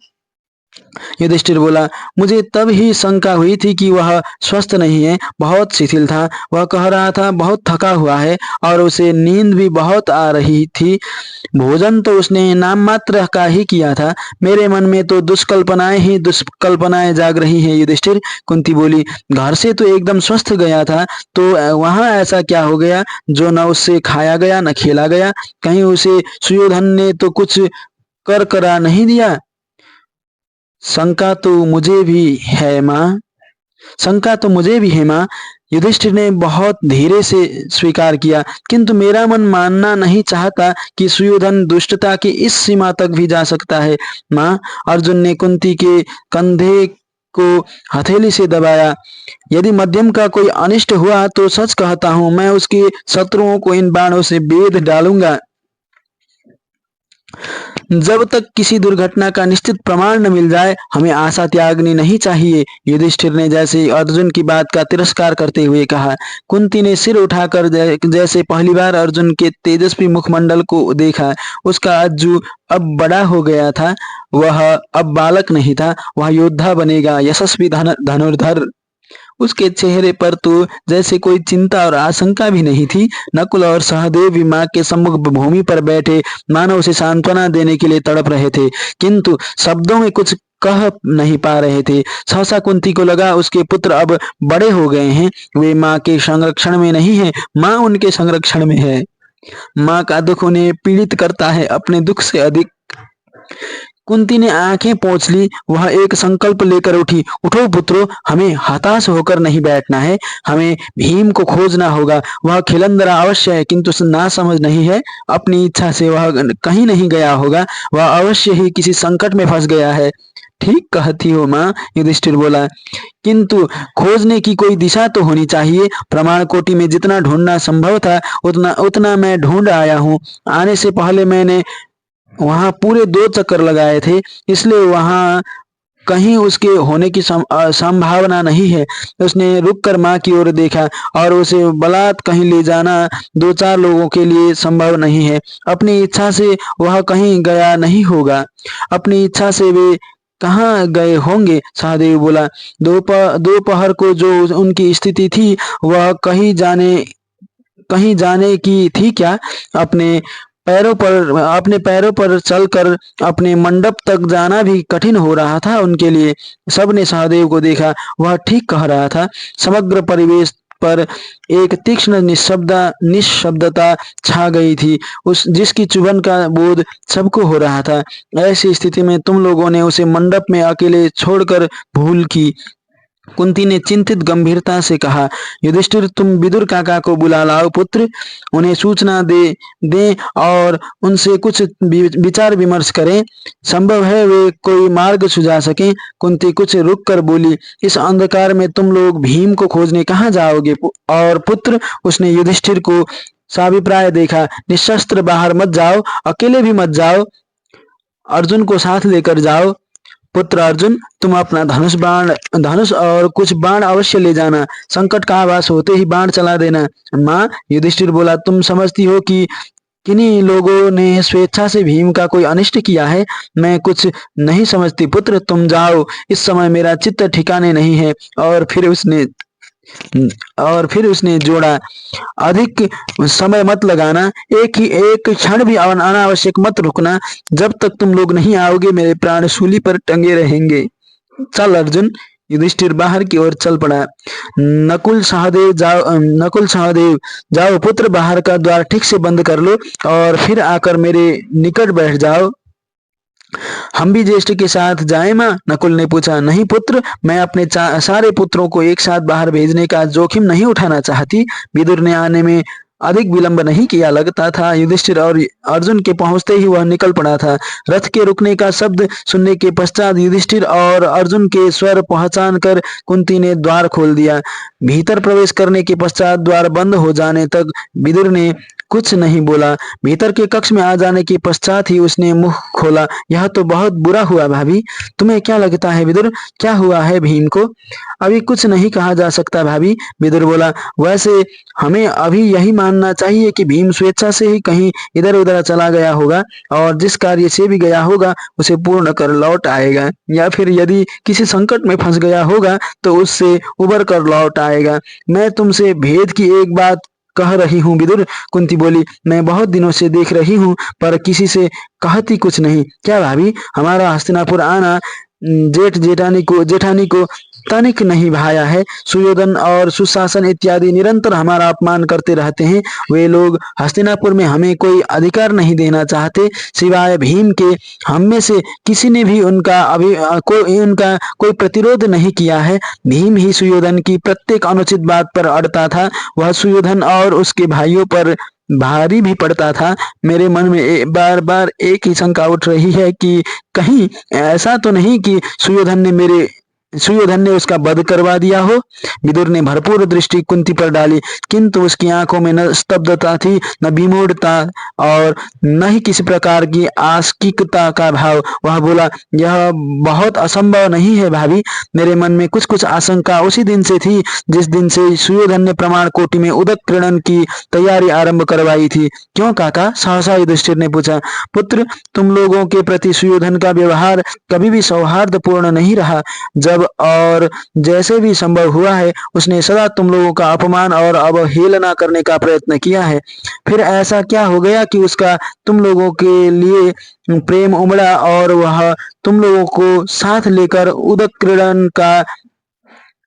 युधिष्ठिर बोला। मुझे तब ही शंका हुई थी कि वह स्वस्थ नहीं है, बहुत शिथिल था। वह कह रहा था बहुत थका हुआ है और उसे नींद भी बहुत आ रही थी। भोजन तो उसने नाम मात्र का ही किया था। मेरे मन में तो दुष्कल्पनाएं ही दुष्कल्पनाएं जाग रही हैं युधिष्ठिर। कुंती बोली, घर से तो एकदम स्वस्थ गया था, तो वहां ऐसा क्या हो गया जो न उससे खाया गया न खेला गया? कहीं उसे सुयोधन ने तो कुछ कर करा नहीं दिया? शंका तो मुझे भी है माँ, शंका तो मुझे भी है माँ, युधिष्ठिर ने बहुत धीरे से स्वीकार किया। किंतु मेरा मन मानना नहीं चाहता कि सुयोधन दुष्टता की इस सीमा तक भी जा सकता है। माँ, अर्जुन ने कुंती के कंधे को हथेली से दबाया। यदि मध्यम का कोई अनिष्ट हुआ तो सच कहता हूँ, मैं उसके शत्रुओं को इन बाणों से बेध डालूंगा। जब तक किसी दुर्घटना का निश्चित प्रमाण न मिल जाए, हमें आशा त्यागनी नहीं चाहिए। युधिष्ठिर ने जैसे अर्जुन की बात का तिरस्कार करते हुए कहा। कुंती ने सिर उठाकर जैसे पहली बार अर्जुन के तेजस्वी मुखमंडल को देखा। उसका अज्जू अब बड़ा हो गया था। वह अब बालक नहीं था, वह योद्धा बनेगा, यशस्वी धनुर्धर। उसके चेहरे पर तो जैसे कोई चिंता और आशंका भी नहीं थी। नकुल और सहदेव भी माँ के सम्मुख भूमि पर बैठे मानो उसे सांत्वना देने के लिए तड़प रहे थे, किंतु शब्दों में कुछ कह नहीं पा रहे थे। सहसा कुंती को लगा उसके पुत्र अब बड़े हो गए हैं, वे माँ के संरक्षण में नहीं है, माँ उनके संरक्षण में है। माँ का दुख उन्हें पीड़ित करता है अपने दुख से अधिक। कुंती ने आंखें पोंछ ली। वह एक संकल्प लेकर उठी। उठो पुत्रों, हमें हताश होकर नहीं बैठना है, हमें भीम को खोजना होगा। वह खिलंदरा अवश्य है, किंतु ना समझ नहीं है। अपनी इच्छा से वह कहीं नहीं गया होगा, वह अवश्य ही किसी संकट में फंस गया है। ठीक कहती हो माँ, युधिष्ठिर बोला, किंतु खोजने की कोई दिशा तो होनी चाहिए। प्रमाण कोटि में जितना ढूंढना संभव था उतना उतना मैं ढूंढ आया हूँ। आने से पहले मैंने वहां पूरे 2 चक्कर लगाए थे, इसलिए वहां कहीं उसके होने की संभावना नहीं है। उसने रुक कर माँ की ओर देखा और उसे बलात् कहीं ले जाना 2-4 लोगों के लिए संभव नहीं है। अपनी इच्छा से वह कहीं गया नहीं होगा। अपनी इच्छा से वे कहाँ गए होंगे? सहदेव बोला। दोपहर को जो उनकी स्थिति थी वह कहीं जाने की थी क्या? अपने अपने पैरों पर चलकर अपने मंडप तक जाना भी कठिन हो रहा था उनके लिए। सबने सहदेव को देखा, वह ठीक कह रहा था। समग्र परिवेश पर एक तीक्ष्ण निशब्दता छा गई थी, उस जिसकी चुभन का बोध सबको हो रहा था। ऐसी स्थिति में तुम लोगों ने उसे मंडप में अकेले छोड़कर भूल की। कुंती ने चिंतित गंभीरता से कहा। युधिष्ठिर, तुम विदुर काका को बुला लाओ पुत्र, उन्हें सूचना दे दें और उनसे कुछ विचार विमर्श करें। संभव है वे कोई मार्ग सुझा सकें। कुंती कुछ रुक कर बोली, इस अंधकार में तुम लोग भीम को खोजने कहाँ जाओगे? और पुत्र, उसने युधिष्ठिर को साभिप्राय देखा। निशस्त्र बाहर मत जाओ, अकेले भी मत जाओ, अर्जुन को साथ लेकर जाओ। पुत्र अर्जुन, तुम अपना धनुष और कुछ बाण अवश्य ले जाना। संकट का आभास होते ही बाण चला देना। माँ, युधिष्ठिर बोला, तुम समझती हो कि किन्हीं लोगों ने स्वेच्छा से भीम का कोई अनिष्ट किया है? मैं कुछ नहीं समझती पुत्र, तुम जाओ, इस समय मेरा चित्त ठिकाने नहीं है। और फिर उसने जोड़ा, अधिक समय मत लगाना, एक क्षण भी अनावश्यक मत रुकना। जब तक तुम लोग नहीं आओगे मेरे प्राण शूली पर टंगे रहेंगे। चल अर्जुन। युधिष्ठिर बाहर की ओर चल पड़ा। नकुल सहदेव जाओ पुत्र, बाहर का द्वार ठीक से बंद कर लो और फिर आकर मेरे निकट बैठ जाओ। हम भी ज्येष्ठ के साथ जाएं माँ? नकुल ने पूछा। नहीं पुत्र, मैं अपने सारे पुत्रों को एक साथ बाहर भेजने का जोखिम नहीं उठाना चाहती। विदुर ने आने में अधिक विलंब नहीं किया। लगता था युधिष्ठिर और अर्जुन के पहुंचते ही वह निकल पड़ा था। रथ के रुकने का शब्द सुनने के पश्चात युधिष्ठिर और अर्जुन के स्वर पहचान कर कुंती ने द्वार खोल दिया। भीतर प्रवेश करने के पश्चात द्वार बंद हो जाने तक विदुर ने कुछ नहीं बोला। भीतर के कक्ष में आ जाने के पश्चात ही उसने मुंह खोला। यह तो बहुत बुरा हुआ भाभी। तुम्हें क्या लगता है विदुर, क्या हुआ है भीम को? अभी कुछ नहीं कहा जा सकता भाभी, विदुर बोला। वैसे हमें अभी यही मानना चाहिए कि भीम स्वेच्छा से ही कहीं इधर उधर चला गया होगा और जिस कार्य से भी गया होगा उसे पूर्ण कर लौट आएगा, या फिर यदि किसी संकट में फंस गया होगा तो उससे उबर कर लौट आएगा। मैं तुमसे भेद की एक बात कह रही हूँ विदुर, कुंती बोली। मैं बहुत दिनों से देख रही हूँ पर किसी से कहती कुछ नहीं। क्या भाभी, हमारा हस्तिनापुर आना जेठानी को तनिक नहीं भाया है। सुयोधन और सुशासन इत्यादि निरंतर हमारा अपमान करते रहते हैं। वे लोग हस्तिनापुर में हमें कोई अधिकार नहीं देना चाहते सिवाय भीम के। हम में से किसी ने भी उनका कोई प्रतिरोध नहीं किया है। भीम ही सुयोधन की प्रत्येक अनुचित बात पर अड़ता था। वह सुयोधन और उसके भाइयों पर भारी भी पड़ता था। मेरे मन में बार बार एक ही शंका उठ रही है कि कहीं ऐसा तो नहीं कि सुयोधन ने उसका वध करवा दिया हो। विदुर ने भरपूर दृष्टि कुंती पर डाली, किंतु उसकी आंखों में न स्तब्धता थी, न विमूढ़ता और न ही किसी प्रकार की आस्तिकता का भाव। वह बोला, यह बहुत असंभव नहीं है भाभी। मेरे मन में कुछ कुछ आशंका उसी दिन से थी जिस दिन से सुयोधन ने प्रमाण कोटि में उदक क्रीड़न की तैयारी आरंभ करवाई थी। क्यों काका? सहसा युधिष्ठिर ने पूछा। पुत्र, तुम लोगों के प्रति सुयोधन का व्यवहार कभी भी सौहार्दपूर्ण नहीं रहा। जब और जैसे भी संभव हुआ है उसने सदा तुम लोगों का अपमान और अवहेलना करने का प्रयत्न किया है। फिर ऐसा क्या हो गया कि उसका तुम लोगों के लिए प्रेम उमड़ा और वह तुम लोगों को साथ लेकर उदक क्रीड़न का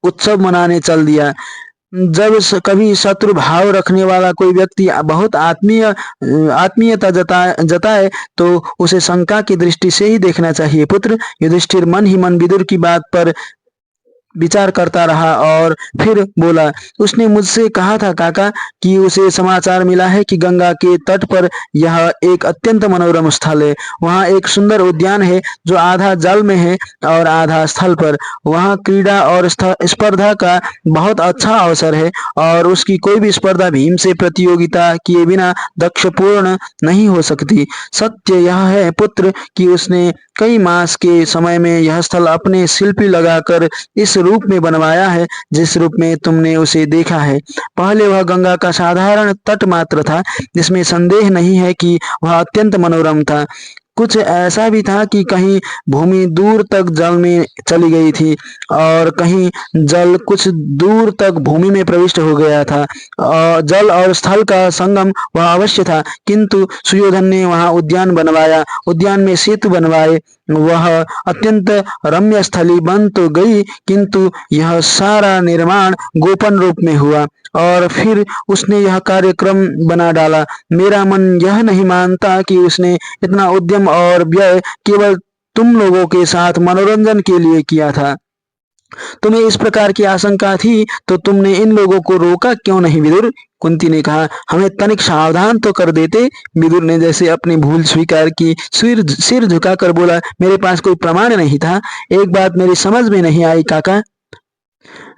उत्सव मनाने चल दिया? जब कभी शत्रु भाव रखने वाला कोई व्यक्ति बहुत आत्मीयता जताए तो उसे शंका की दृष्टि से ही देखना चाहिए पुत्र। युधिष्ठिर मन ही मन विदुर की बात पर विचार करता रहा और फिर बोला, उसने मुझसे कहा था काका कि उसे समाचार मिला है कि गंगा के तट पर यह एक अत्यंत मनोरम स्थल है। वहाँ एक सुंदर उद्यान है जो आधा जल में है और आधा स्थल पर। वहाँ क्रीड़ा और स्पर्धा का बहुत अच्छा अवसर है और उसकी कोई भी स्पर्धा भीम से प्रतियोगिता किए बिना दक्षपूर्ण नहीं हो सकती। सत्य यह है पुत्र कि उसने कई मास के समय में यह स्थल अपने शिल्पी लगाकर इस रूप में बनवाया है जिस रूप में तुमने उसे देखा है। पहले वह गंगा का साधारण तट मात्र था, जिसमें संदेह नहीं है कि वह अत्यंत मनोरम था। कुछ ऐसा भी था कि कहीं भूमि दूर तक जल में चली गई थी और कहीं जल कुछ दूर तक भूमि में प्रविष्ट हो गया था। जल और स्थल का संगम वह अवश्य था, किंतु सुयोधन ने वहां उद्यान बनवाया, उद्यान में सेतु बनवाए। वह अत्यंत रम्य स्थली बन तो गई, किंतु यह सारा निर्माण गोपन रूप में हुआ और फिर उसने यह कार्यक्रम बना डाला। मेरा मन यह नहीं मानता कि उसने इतना उद्यम और व्यय केवल तुम लोगों के साथ मनोरंजन के लिए किया था। तुम्हें इस प्रकार की आशंका थी तो तुमने इन लोगों को रोका क्यों नहीं विदुर? कुंती ने कहा, हमें तनिक सावधान तो कर देते। विदुर ने जैसे अपनी भूल स्वीकार की, सिर सिर झुकाकर बोला, मेरे पास कोई प्रमाण नहीं था। एक बात मेरी समझ में नहीं आई काका।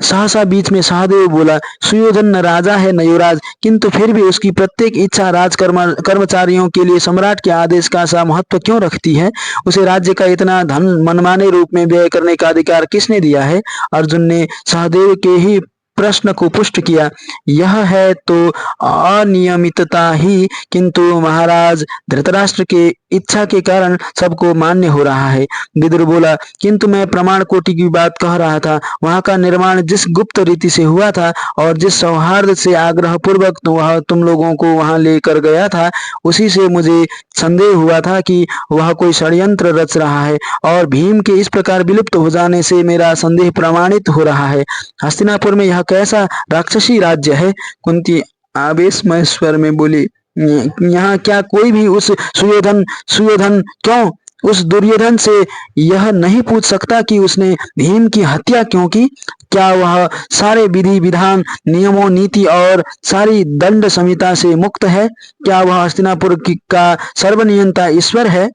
सहसा बीच में सहदेव बोला, सुयोधन न राजा है न युवराज, किंतु फिर भी उसकी प्रत्येक इच्छा कर्मचारियों के लिए सम्राट के आदेश का सा महत्व क्यों रखती है? उसे राज्य का इतना धन मनमाने रूप में व्यय करने का अधिकार किसने दिया है? अर्जुन ने सहदेव के ही प्रश्न को पुष्ट किया। यह है तो अनियमितता ही, किंतु महाराज धृतराष्ट्र के इच्छा के कारण सबको मान्य हो रहा है। विदुर बोला, किंतु मैं प्रमाण कोटि की बात कह रहा था। वहां का निर्माण जिस गुप्त रीति से हुआ था और जिस सौहार्द से आग्रह पूर्वक वह तुम लोगों को वहां लेकर गया था, उसी से मुझे संदेह हुआ था कि वह कोई षड्यंत्र रच रहा है और भीम के इस प्रकार विलुप्त हो जाने से मेरा संदेह प्रमाणित हो रहा है। हस्तिनापुर में यह कैसा राक्षसी राज्य है? कुंती आवेशमय स्वर में बोली, यहाँ क्या कोई भी उस सुयोधन सुयोधन क्यों उस दुर्योधन से यह नहीं पूछ सकता कि उसने भीम की हत्या क्यों की? क्या वह सारे विधि विधान नियमों नीति और सारी दंड संहिता से मुक्त है? क्या वह हस्तिनापुर का सर्वनियंता ईश्वर है?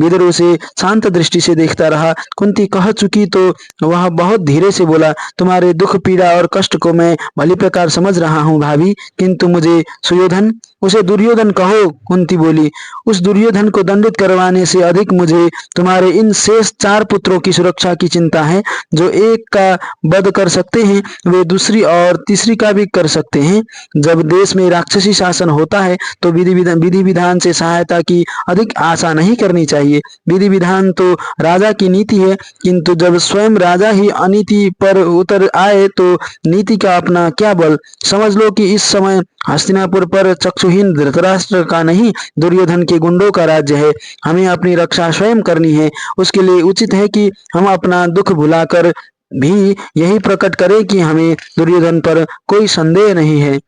विदुर उसे शांत दृष्टि से देखता रहा। कुंती कह चुकी तो वह बहुत धीरे से बोला, तुम्हारे दुख पीड़ा और कष्ट को मैं भली प्रकार समझ रहा हूँ भाभी, किंतु मुझे सुयोधन, उसे दुर्योधन कहो। कुंती बोली, उस दुर्योधन को दंडित करवाने से अधिक मुझे तुम्हारे इन शेष 4 पुत्रों की सुरक्षा की चिंता है। जो एक का वध कर सकते हैं वे दूसरी और तीसरी का भी कर सकते हैं। जब देश में राक्षसी शासन होता है तो विधि विधान से सहायता की अधिक आशा नहीं करनी चाहिए। विधि विधान तो राजा की नीति है, किंतु जब स्वयं राजा ही अनीति पर उतर आए तो नीति का अपना क्या बल? समझ लो कि इस समय हस्तिनापुर पर चक्षुहीन धृतराष्ट्र का नहीं, दुर्योधन के गुंडों का राज्य है। हमें अपनी रक्षा स्वयं करनी है। उसके लिए उचित है कि हम अपना दुख भुलाकर भी यही प्रकट करें कि हमें दुर्योधन पर कोई संदेह नहीं है।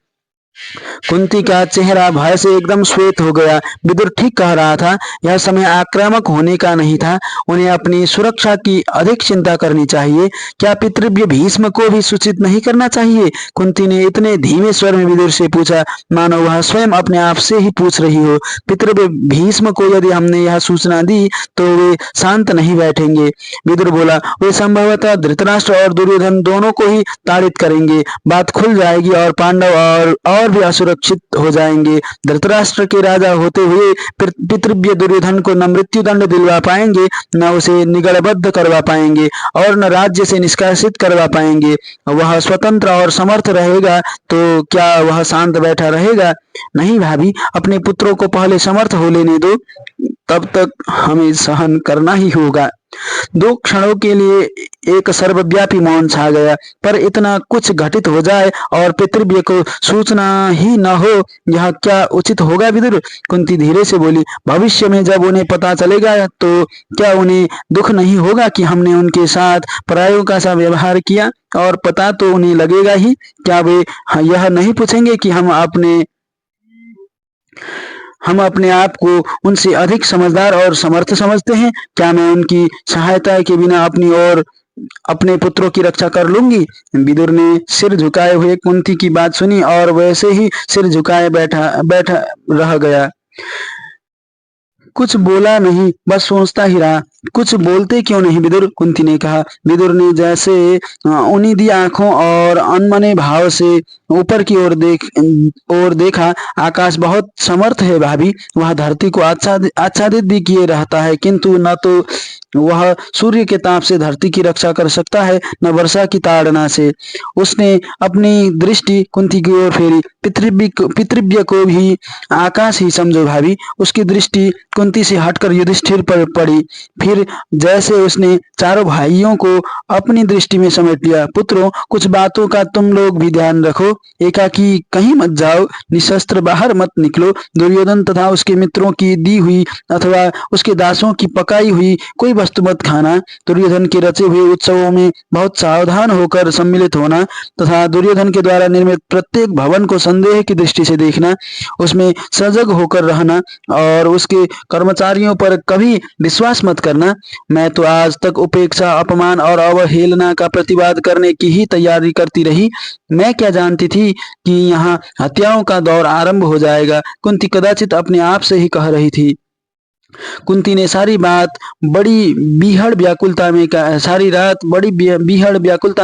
कुंती का चेहरा भय से एकदम श्वेत हो गया। विदुर ठीक कह रहा था, यह समय आक्रामक होने का नहीं था। उन्हें अपनी सुरक्षा की अधिक चिंता करनी चाहिए। क्या पितृव्य भीष्म को भी सूचित नहीं करना चाहिए? कुंती ने इतने धीमे स्वर में विदुर से पूछा मानो वह स्वयं अपने आप से ही पूछ रही हो। पितृव्य भीष्म को यदि हमने यह सूचना दी तो वे शांत नहीं बैठेंगे। विदुर बोला, वे संभवतः धृतराष्ट्र और दुर्योधन दोनों को ही ताड़ित करेंगे। बात खुल जाएगी और पांडव और भी असुरक्षित हो जाएंगे। धृतराष्ट्र के राजा होते हुए पितृव्य दुर्योधन को न मृत्यु दंड दिलवा पाएंगे, न उसे निगलबद्ध करवा पाएंगे और न राज्य से निष्कासित करवा पाएंगे। वह स्वतंत्र और समर्थ रहेगा तो क्या वह शांत बैठा रहेगा? नहीं भाभी, अपने पुत्रों को पहले समर्थ हो लेने दो, तब तक हमें सहन करना ही होगा। 2 क्षणों के लिए एक सर्वव्यापी मौन छा गया। पर इतना कुछ घटित हो जाए और पितृव्य को सूचना ही न हो, यह क्या उचित होगा विदुर? कुंती धीरे से बोली, भविष्य में जब उन्हें पता चलेगा तो क्या उन्हें दुख नहीं होगा कि हमने उनके साथ परायों का सा व्यवहार किया? और पता तो उन्हें लगेगा ही। क्या वे यह नहीं पूछेंगे कि हम अपने आप को उनसे अधिक समझदार और समर्थ समझते हैं? क्या मैं उनकी सहायता के बिना अपनी और अपने पुत्रों की रक्षा कर लूंगी? विदुर ने सिर झुकाए हुए कुंती की बात सुनी और वैसे ही सिर झुकाए बैठा बैठा रह गया। कुछ बोला नहीं, बस सोचता ही रहा। कुछ बोलते क्यों नहीं विदुर? कुंती ने कहा। विदुर ने जैसे उन्नीदी आंखों और अनमने भाव से ऊपर की ओर देखा। आकाश बहुत समर्थ है भाभी, वह धरती को आच्छादित भी किए रहता है, किंतु न तो वह सूर्य के ताप से धरती की रक्षा कर सकता है, न वर्षा की ताड़ना से। उसने अपनी दृष्टि कुंती की ओर फेरी। पितृव्य को भी आकाश ही समझो भाभी। उसकी दृष्टि कुंती से हटकर युधिष्ठिर पर पड़ी। फिर जैसे उसने चारों भाइयों को अपनी दृष्टि में समेट लिया। पुत्रों, कुछ बातों का तुम लोग भी ध्यान रखो। एकाकी कहीं मत जाओ, निशस्त्र बाहर मत निकलो। दुर्योधन तथा उसके मित्रों की दी हुई अथवा उसके दासों की पकाई हुई कोई वस्तु मत खाना। दुर्योधन के रचे हुए उत्सवों में बहुत सावधान होकर सम्मिलित होना तथा दुर्योधन के द्वारा निर्मित प्रत्येक भवन को संदेह की दृष्टि से देखना, उसमें सजग होकर रहना और उसके कर्मचारियों पर कभी विश्वास मत करना। मैं तो आज तक उपेक्षा, अपमान और अवहेलना का प्रतिवाद करने की ही तैयारी करती रही। मैं क्या जानती थी कि यहाँ हत्याओं का दौर आरंभ हो जाएगा। कुंती कदाचित अपने आप से ही कह रही थी। कुंती ने सारी रात बड़ी बीहड़ व्याकुलता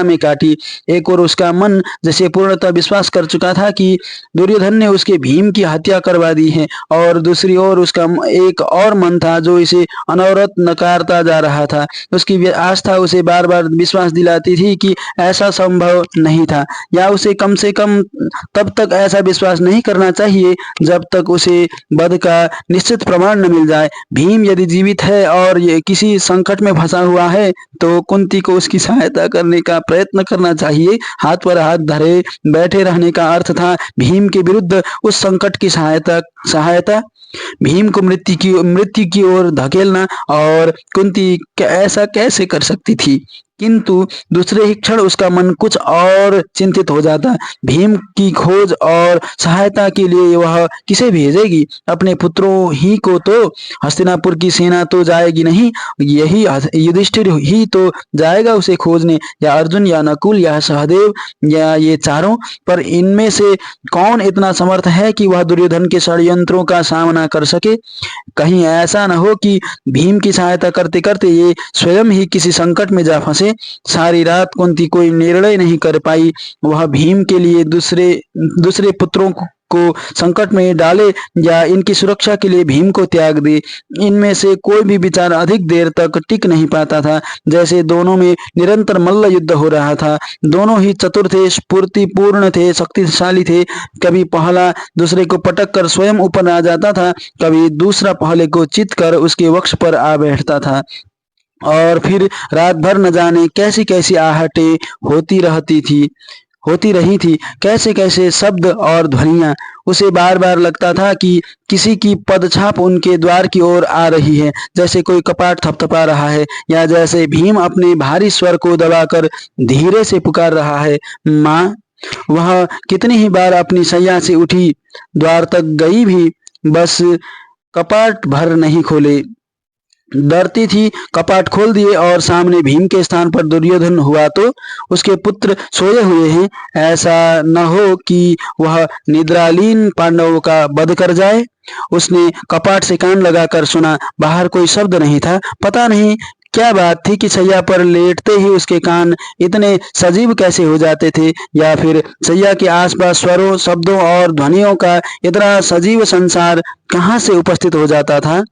में काटी। एक और उसका मन जैसे पूर्णतः विश्वास कर चुका था कि दुर्योधन ने उसके भीम की हत्या करवा दी है, और दूसरी ओर उसका एक और मन था जो इसे अनवरत नकारता जा रहा था। उसकी आस्था उसे बार बार विश्वास दिलाती थी कि ऐसा संभव नहीं था, या उसे कम से कम तब तक ऐसा विश्वास नहीं करना चाहिए जब तक उसे वध का निश्चित प्रमाण न मिल जाए। भीम यदि जीवित है और ये किसी संकट में फंसा हुआ है तो कुंती को उसकी सहायता करने का प्रयत्न करना चाहिए। हाथ पर हाथ धरे बैठे रहने का अर्थ था भीम के विरुद्ध उस संकट की सहायता, भीम को मृत्यु की ओर धकेलना। और कुंती ऐसा कैसे कर सकती थी? किंतु दूसरे ही क्षण उसका मन कुछ और चिंतित हो जाता। भीम की खोज और सहायता के लिए वह किसे भेजेगी? अपने पुत्रों ही को तो। हस्तिनापुर की सेना तो जाएगी नहीं, यही युधिष्ठिर ही तो जाएगा उसे खोजने, या अर्जुन, या नकुल, या सहदेव, या ये चारों। पर इनमें से कौन इतना समर्थ है कि वह दुर्योधन के षड्यंत्रों का सामना कर सके? कहीं ऐसा न हो कि भीम की सहायता करते करते ये स्वयं ही किसी संकट में जा फंसे। सारी रात कुंती कोई निर्णय नहीं कर पाई। वह भीम के लिए दूसरे पुत्रों को संकट में डाले या इनकी सुरक्षा के लिए भीम को त्याग दे, इनमें से कोई भी विचार अधिक देर तक टिक नहीं पाता था। जैसे दोनों में निरंतर मल्ल युद्ध हो रहा था। दोनों ही चतुर थे, स्फूर्तिपूर्ण थे, शक्तिशाली थे। कभी पहला दूसरे को पटक कर स्वयं ऊपर आ जाता था, कभी दूसरा पहले को चित कर उसके वक्ष पर आ बैठता था। और फिर रात भर न जाने कैसी कैसी आहटें होती रही थी, कैसे कैसे शब्द और ध्वनियां। उसे बार बार लगता था कि किसी की पदछाप उनके द्वार की ओर आ रही है, जैसे कोई कपाट थपथपा रहा है, या जैसे भीम अपने भारी स्वर को दबाकर धीरे से पुकार रहा है, माँ। वह कितनी ही बार अपनी शैया से उठी, द्वार तक गई भी, बस कपाट भर नहीं खोले। डरती थी कपाट खोल दिए और सामने भीम के स्थान पर दुर्योधन हुआ तो उसके पुत्र सोए हुए हैं। ऐसा न हो कि वह निद्रालीन पांडवों का वध कर जाए। उसने कपाट से कान लगाकर सुना, बाहर कोई शब्द नहीं था। पता नहीं क्या बात थी कि सैया पर लेटते ही उसके कान इतने सजीव कैसे हो जाते थे, या फिर सैया के आसपास स्वरों, शब्दों और ध्वनियों का इतना सजीव संसार कहाँ से उपस्थित हो जाता था।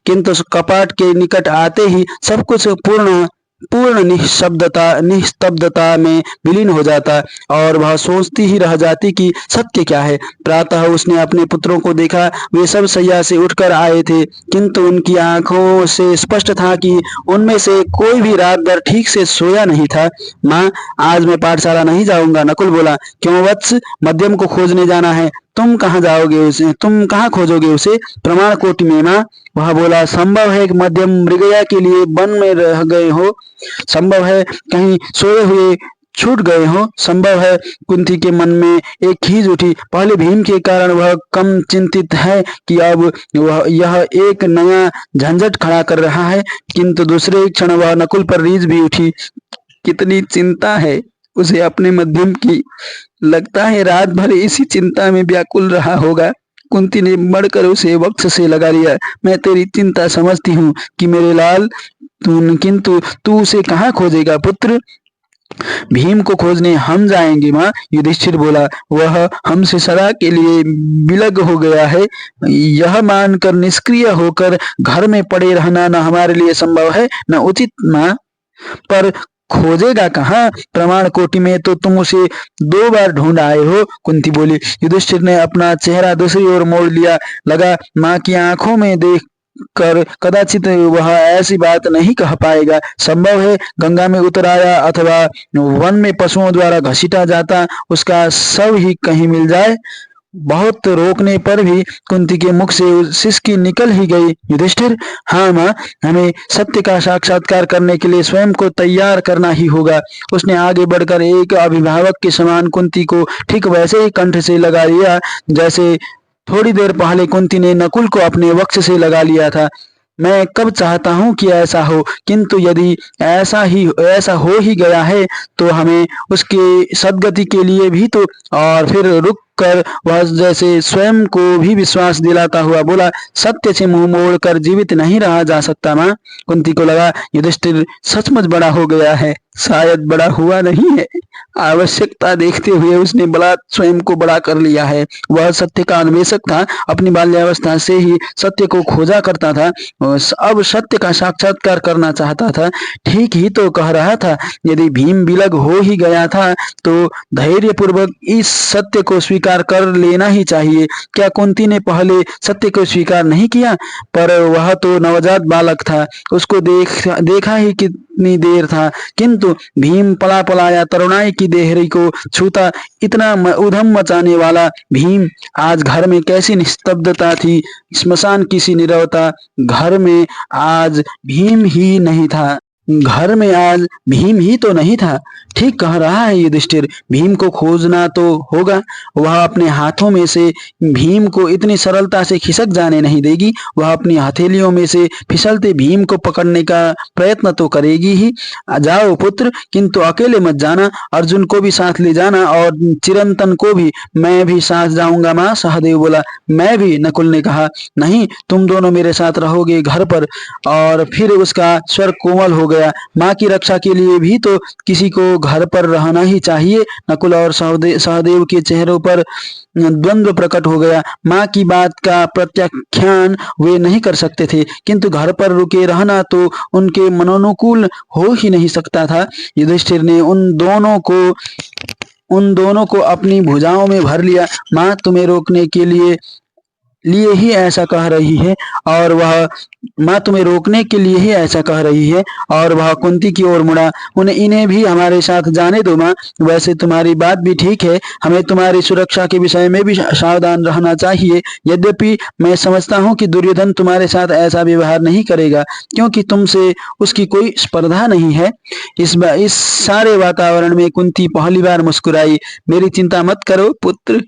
किंतु कपाट के निकट आते ही सब कुछ पूर्ण निस्तब्धता में विलीन हो जाता और वह सोचती ही रह जाती कि सत्य क्या है। प्रातः उसने अपने पुत्रों को देखा। वे सब सैया से उठकर आए थे, किंतु उनकी आंखों से स्पष्ट था कि उनमें से कोई भी रात भर ठीक से सोया नहीं था। माँ, आज मैं पाठशाला नहीं जाऊंगा, नकुल बोला। क्यों वत्स? मध्यम को खोजने जाना है। तुम कहाँ खोजोगे उसे? प्रमाण कोटि में माँ, वह बोला। संभव है कि मध्यम मृगया के लिए वन में रह गए हो, संभव है कहीं सोए हुए छूट गए हो, संभव है। कुंती के मन में एक खीज उठी। पहले भीम के कारण वह कम चिंतित है कि अब वह यह एक नया झंझट खड़ा कर रहा है, किंतु दूसरे क्षण वह नकुल पर रीझ भी उठी। कितनी चिंता है उसे अपने मध्यम की। लगता है रात भर इसी चिंता में व्याकुल रहा होगा। कुंती ने बढ़कर उसे वक्ष से लगा लिया। मैं तेरी चिंता समझती हूँ कि मेरे लाल, किंतु तू उसे कहाँ खोजेगा पुत्र? भीम को खोजने हम जाएंगे माँ, युधिष्ठिर बोला। वह हमसे सदा के लिए विलग हो गया है। यह मानकर निष्क्रिय होकर घर में पड़े रहना न हमारे लिए संभव है न उचित माँ। पर खोजेगा कहाँ? प्रमाण कोटि में तो तुम उसे 2 बार ढूंढ आए हो, कुंती बोली। युधिष्ठिर ने अपना चेहरा दूसरी ओर मोड़ लिया। लगा माँ की आंखों में देख कर कदाचित वह ऐसी बात नहीं कह पाएगा। संभव है गंगा में उतर आया अथवा वन में पशुओं द्वारा घसीटा जाता उसका शव ही कहीं मिल जाए। बहुत रोकने पर भी कुंती के मुख से सिसकी निकल ही गई। युधिष्ठिर, हाँ माँ, हमें सत्य का साक्षात्कार करने के लिए स्वयं को तैयार करना ही होगा। उसने आगे बढ़कर एक अभिभावक के समान कुंती को ठीक वैसे ही कंठ से लगा लिया जैसे थोड़ी देर पहले कुंती ने नकुल को अपने वक्ष से लगा लिया था। मैं कब चाहता हूँ कि ऐसा हो, किंतु यदि ऐसा हो ही गया है तो हमें उसके सद्गति के लिए भी तो। और फिर रुक कर वह जैसे स्वयं को भी विश्वास दिलाता हुआ बोला, सत्य से मुंह मोड़ कर जीवित नहीं रहा जा सकता माँ। कुंती को लगा युधिष्ठिर सचमुच बड़ा हो गया है, शायद बड़ा हुआ नहीं है। आवश्यकता देखते हुए उसने स्वयं को बड़ा कर लिया है। वह सत्य का अन्वेषक था, अपनी बाल्यावस्था से ही सत्य को खोजा करता था, अब सत्य का साक्षात्कार करना चाहता था। ठीक ही तो कह रहा था, यदि भीम विलग हो ही गया था तो धैर्य पूर्वक इस सत्य को स्वीकार कर लेना ही चाहिए। क्या कुंती ने पहले सत्य को स्वीकार नहीं किया? पर वह तो नवजात बालक था, उसको देखा ही कितनी देर था, किंतु भीम पला पलाया तरुणाई की देहरी को छूता इतना उधम मचाने वाला भीम। आज घर में कैसी निस्तब्धता थी, स्मशान की सी नीरवता। घर में आज भीम ही नहीं था, घर में आज भीम ही तो नहीं था। ठीक कह रहा है युधिष्ठिर, भीम को खोजना तो होगा। वह अपने हाथों में से भीम को इतनी सरलता से खिसक जाने नहीं देगी। वह अपनी हथेलियों में से फिसलते भीम को पकड़ने का प्रयत्न तो करेगी ही। जाओ पुत्र, किंतु अकेले मत जाना, अर्जुन को भी साथ ले जाना और चिरंतन को भी। मैं भी साथ जाऊंगा माँ, सहदेव बोला। मैं भी, नकुल ने कहा। नहीं, तुम दोनों मेरे साथ रहोगे घर पर। और फिर उसका स्वर कोमल हो गया। माँ की रक्षा के लिए भी तो किसी को घर पर रहना ही चाहिए। नकुल और सहदेव के चेहरों पर द्वंद्व प्रकट हो गया। माँ की बात का प्रत्याख्यान वे नहीं कर सकते थे, किंतु घर पर रुके रहना तो उनके मनोनुकूल हो ही नहीं सकता था। युधिष्ठिर ने उन दोनों को अपनी भुजाओं में भर लिया। माँ तुम्हें रोकने के लिए ही ऐसा कह रही है और वह माँ तुम्हें रोकने के लिए ही ऐसा कह रही है। और वह कुंती की ओर मुड़ा। इन्हें भी हमारे साथ जाने दो माँ। वैसे तुम्हारी बात भी ठीक है, हमें तुम्हारी सुरक्षा के विषय में भी सावधान रहना चाहिए। यद्यपि मैं समझता हूँ कि दुर्योधन तुम्हारे साथ ऐसा व्यवहार नहीं करेगा, क्योंकि तुमसे उसकी कोई स्पर्धा नहीं है। इस सारे वातावरण में कुंती पहली बार मुस्कुराई। मेरी चिंता मत करो पुत्र,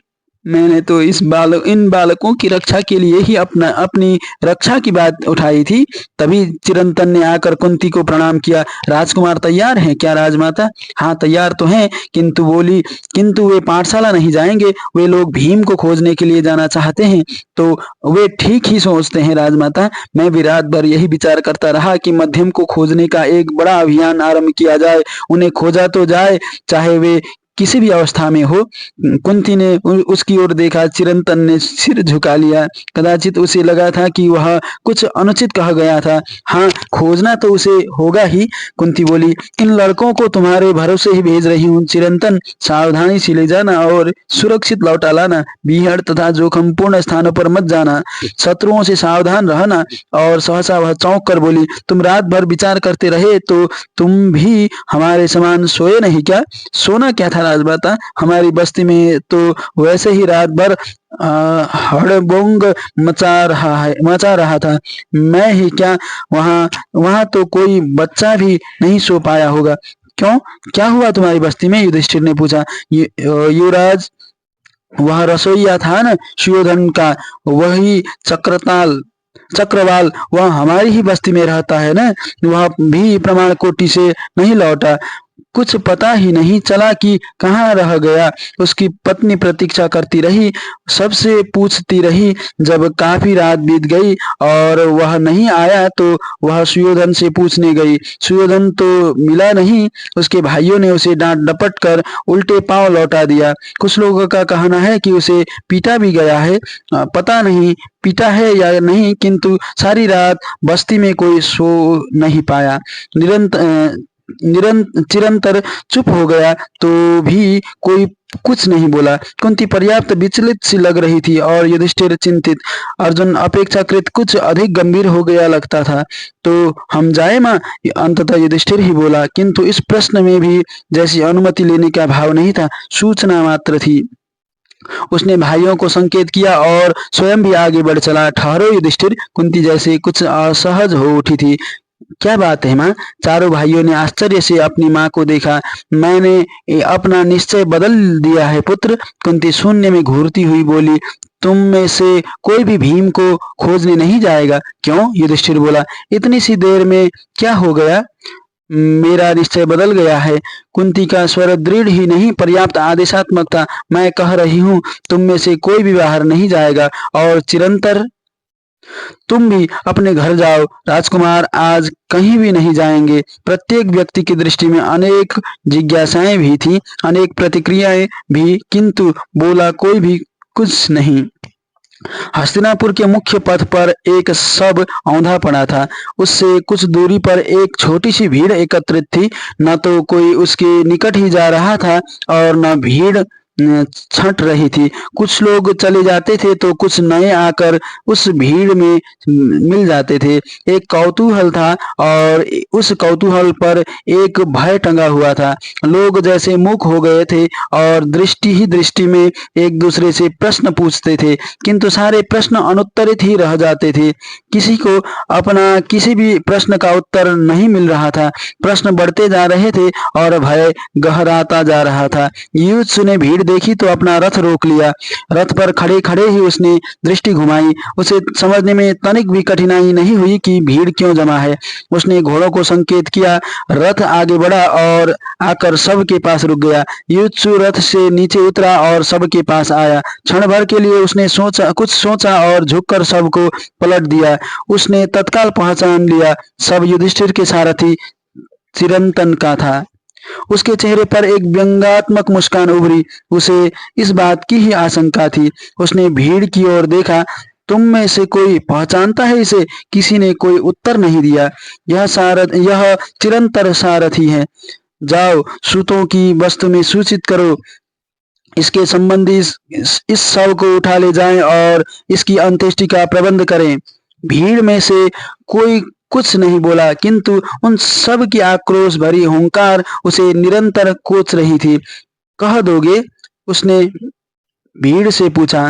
मैंने तो इन बालकों की रक्षा के लिए ही अपनी रक्षा की बात उठाई थी। तभी चिरंतन ने आकर कुंती को प्रणाम किया। राजकुमार तैयार हैं क्या राजमाता? हाँ तैयार तो हैं, किंतु वे पाठशाला नहीं जाएंगे। वे लोग भीम को खोजने के लिए जाना चाहते हैं। तो वे ठीक ही सोचते हैं राजमाता। मैं भी रात भर यही विचार करता रहा कि मध्यम को खोजने का एक बड़ा अभियान आरंभ किया जाए। उन्हें खोजा तो जाए, चाहे वे किसी भी अवस्था में हो। कुंती ने उसकी ओर देखा। चिरंतन ने सिर झुका लिया। कदाचित उसे लगा था कि वह कुछ अनुचित कह गया था। हाँ, खोजना तो उसे होगा ही। कुंती बोली, इन लड़कों को तुम्हारे भरोसे ही भेज रही हूँ। चिरंतन, सावधानी से ले जाना और सुरक्षित लौटा लाना। बीहड़ तथा जोखिमपूर्ण स्थानों पर मत जाना। शत्रुओं से सावधान रहना। और सहसा वह चौंक कर बोली, तुम रात भर विचार करते रहे तो तुम भी हमारे समान सोए नहीं क्या? सोना क्या था राजमाता, हमारी बस्ती में तो वैसे ही रात भर हड़बोंग मचा रहा था। मैं ही क्या, वहां तो कोई बच्चा भी नहीं सो पाया होगा। क्यों, क्या हुआ तुम्हारी बस्ती में? युधिष्ठिर ने पूछा। युवराज, वह रसोईया था ना सुयोधन का, वही चक्रवाल, वह हमारी ही बस्ती में रहता है ना। वह भी प्रमाण कोटि से नहीं लौटा। कुछ पता ही नहीं चला कि कहाँ रह गया। उसकी पत्नी प्रतीक्षा करती रही, सबसे पूछती रही। जब काफी रात बीत गई और वह नहीं आया तो वह सुयोधन से पूछने गई। सुयोधन तो मिला नहीं। उसके भाइयों ने उसे डांट डपट कर उल्टे पांव लौटा दिया। कुछ लोगों का कहना है कि उसे पीटा भी गया है। पता नहीं पीटा है या नहीं, किंतु सारी रात बस्ती में कोई सो नहीं पाया। चिरंतर चुप हो गया तो भी कोई कुछ नहीं बोला। कुंती पर्याप्त विचलित सी लग रही थी और युधिष्ठिर चिंतित। अर्जुन अपेक्षाकृत कुछ अधिक गंभीर हो गया लगता था। तो हम जाए माँ? अंततः युधिष्ठिर ही बोला, किंतु इस प्रश्न में भी जैसी अनुमति लेने का भाव नहीं था, सूचना मात्र थी। उसने भाइयों को संकेत किया और स्वयं भी आगे बढ़ चला। ठहरो युधिष्ठिर, कुंती जैसे कुछ असहज हो उठी थी। क्या बात है माँ? चारों भाइयों ने आश्चर्य से अपनी माँ को देखा। मैंने अपना निश्चय बदल दिया है पुत्र, कुंती शून्य में घूरती हुई बोली। तुम में से कोई भी भीम को खोजने नहीं जाएगा? क्यों? युधिष्ठिर बोला। इतनी सी देर में क्या हो गया? मेरा निश्चय बदल गया है। कुंती का स्वर दृढ़ ही नहीं, पर्याप्त आदेशात्मक था। मैं कह रही हूँ, तुम में से कोई भी बाहर नहीं जाएगा। और चिरंतर, तुम भी अपने घर जाओ। राजकुमार आज कहीं भी नहीं जाएंगे। प्रत्येक व्यक्ति की दृष्टि में अनेक जिज्ञासाएं भी थी, अनेक प्रतिक्रियाएं भी, किंतु बोला कोई भी कुछ नहीं। हस्तिनापुर के मुख्य पथ पर एक शव औंधा पड़ा था। उससे कुछ दूरी पर एक छोटी सी भीड़ एकत्रित थी। न तो कोई उसके निकट ही जा रहा था और न भीड़ छंट रही थी। कुछ लोग चले जाते थे तो कुछ नए आकर उस भीड़ में मिल जाते थे। एक कौतूहल था और उस कौतूहल पर एक भय टंगा हुआ था। लोग जैसे मूक हो गए थे और दृष्टि ही दृष्टि में एक दूसरे से प्रश्न पूछते थे, किंतु सारे प्रश्न अनुत्तरित ही रह जाते थे। किसी को अपना किसी भी प्रश्न का उत्तर नहीं मिल रहा था। प्रश्न बढ़ते जा रहे थे और भय गहराता जा रहा था। युयुत्सु ने भीड़ देखी तो अपना रथ रोक लिया। रथ पर खड़े खड़े ही उसने दृष्टि घुमाई। उसे समझने में तनिक भी कठिनाई नहीं हुई कि भीड़ क्यों जमा है। उसने घोड़ों को संकेत किया। रथ आगे बढ़ा और आकर सब के पास रुक गया। युयुत्सु रथ से नीचे उतरा और सब के पास आया। क्षण भर के लिए उसने सोचा और झुककर सबको पलट दिया। उसने तत्काल पहचान लिया, सब युधिष्ठिर के सारथी चिरंतन का था। उसके चेहरे पर एक व्यंग्यात्मक मुस्कान उभरी। उसे इस बात की ही आशंका थी। उसने भीड़ की ओर देखा। तुम में से कोई पहचानता है इसे? किसी ने कोई उत्तर नहीं दिया। यह चिरंतर सारथी है। जाओ, सूतों की वस्तु में सूचित करो। इसके संबंधी इस शव को उठा ले जाएं और इसकी अंत्येष्टि का प्रबंध करें। भीड़ में से कोई कुछ नहीं बोला, किंतु उन सब की आक्रोश भरी हुंकार उसे निरंतर कोच रही थी। कह दोगे? उसने भीड़ से पूछा।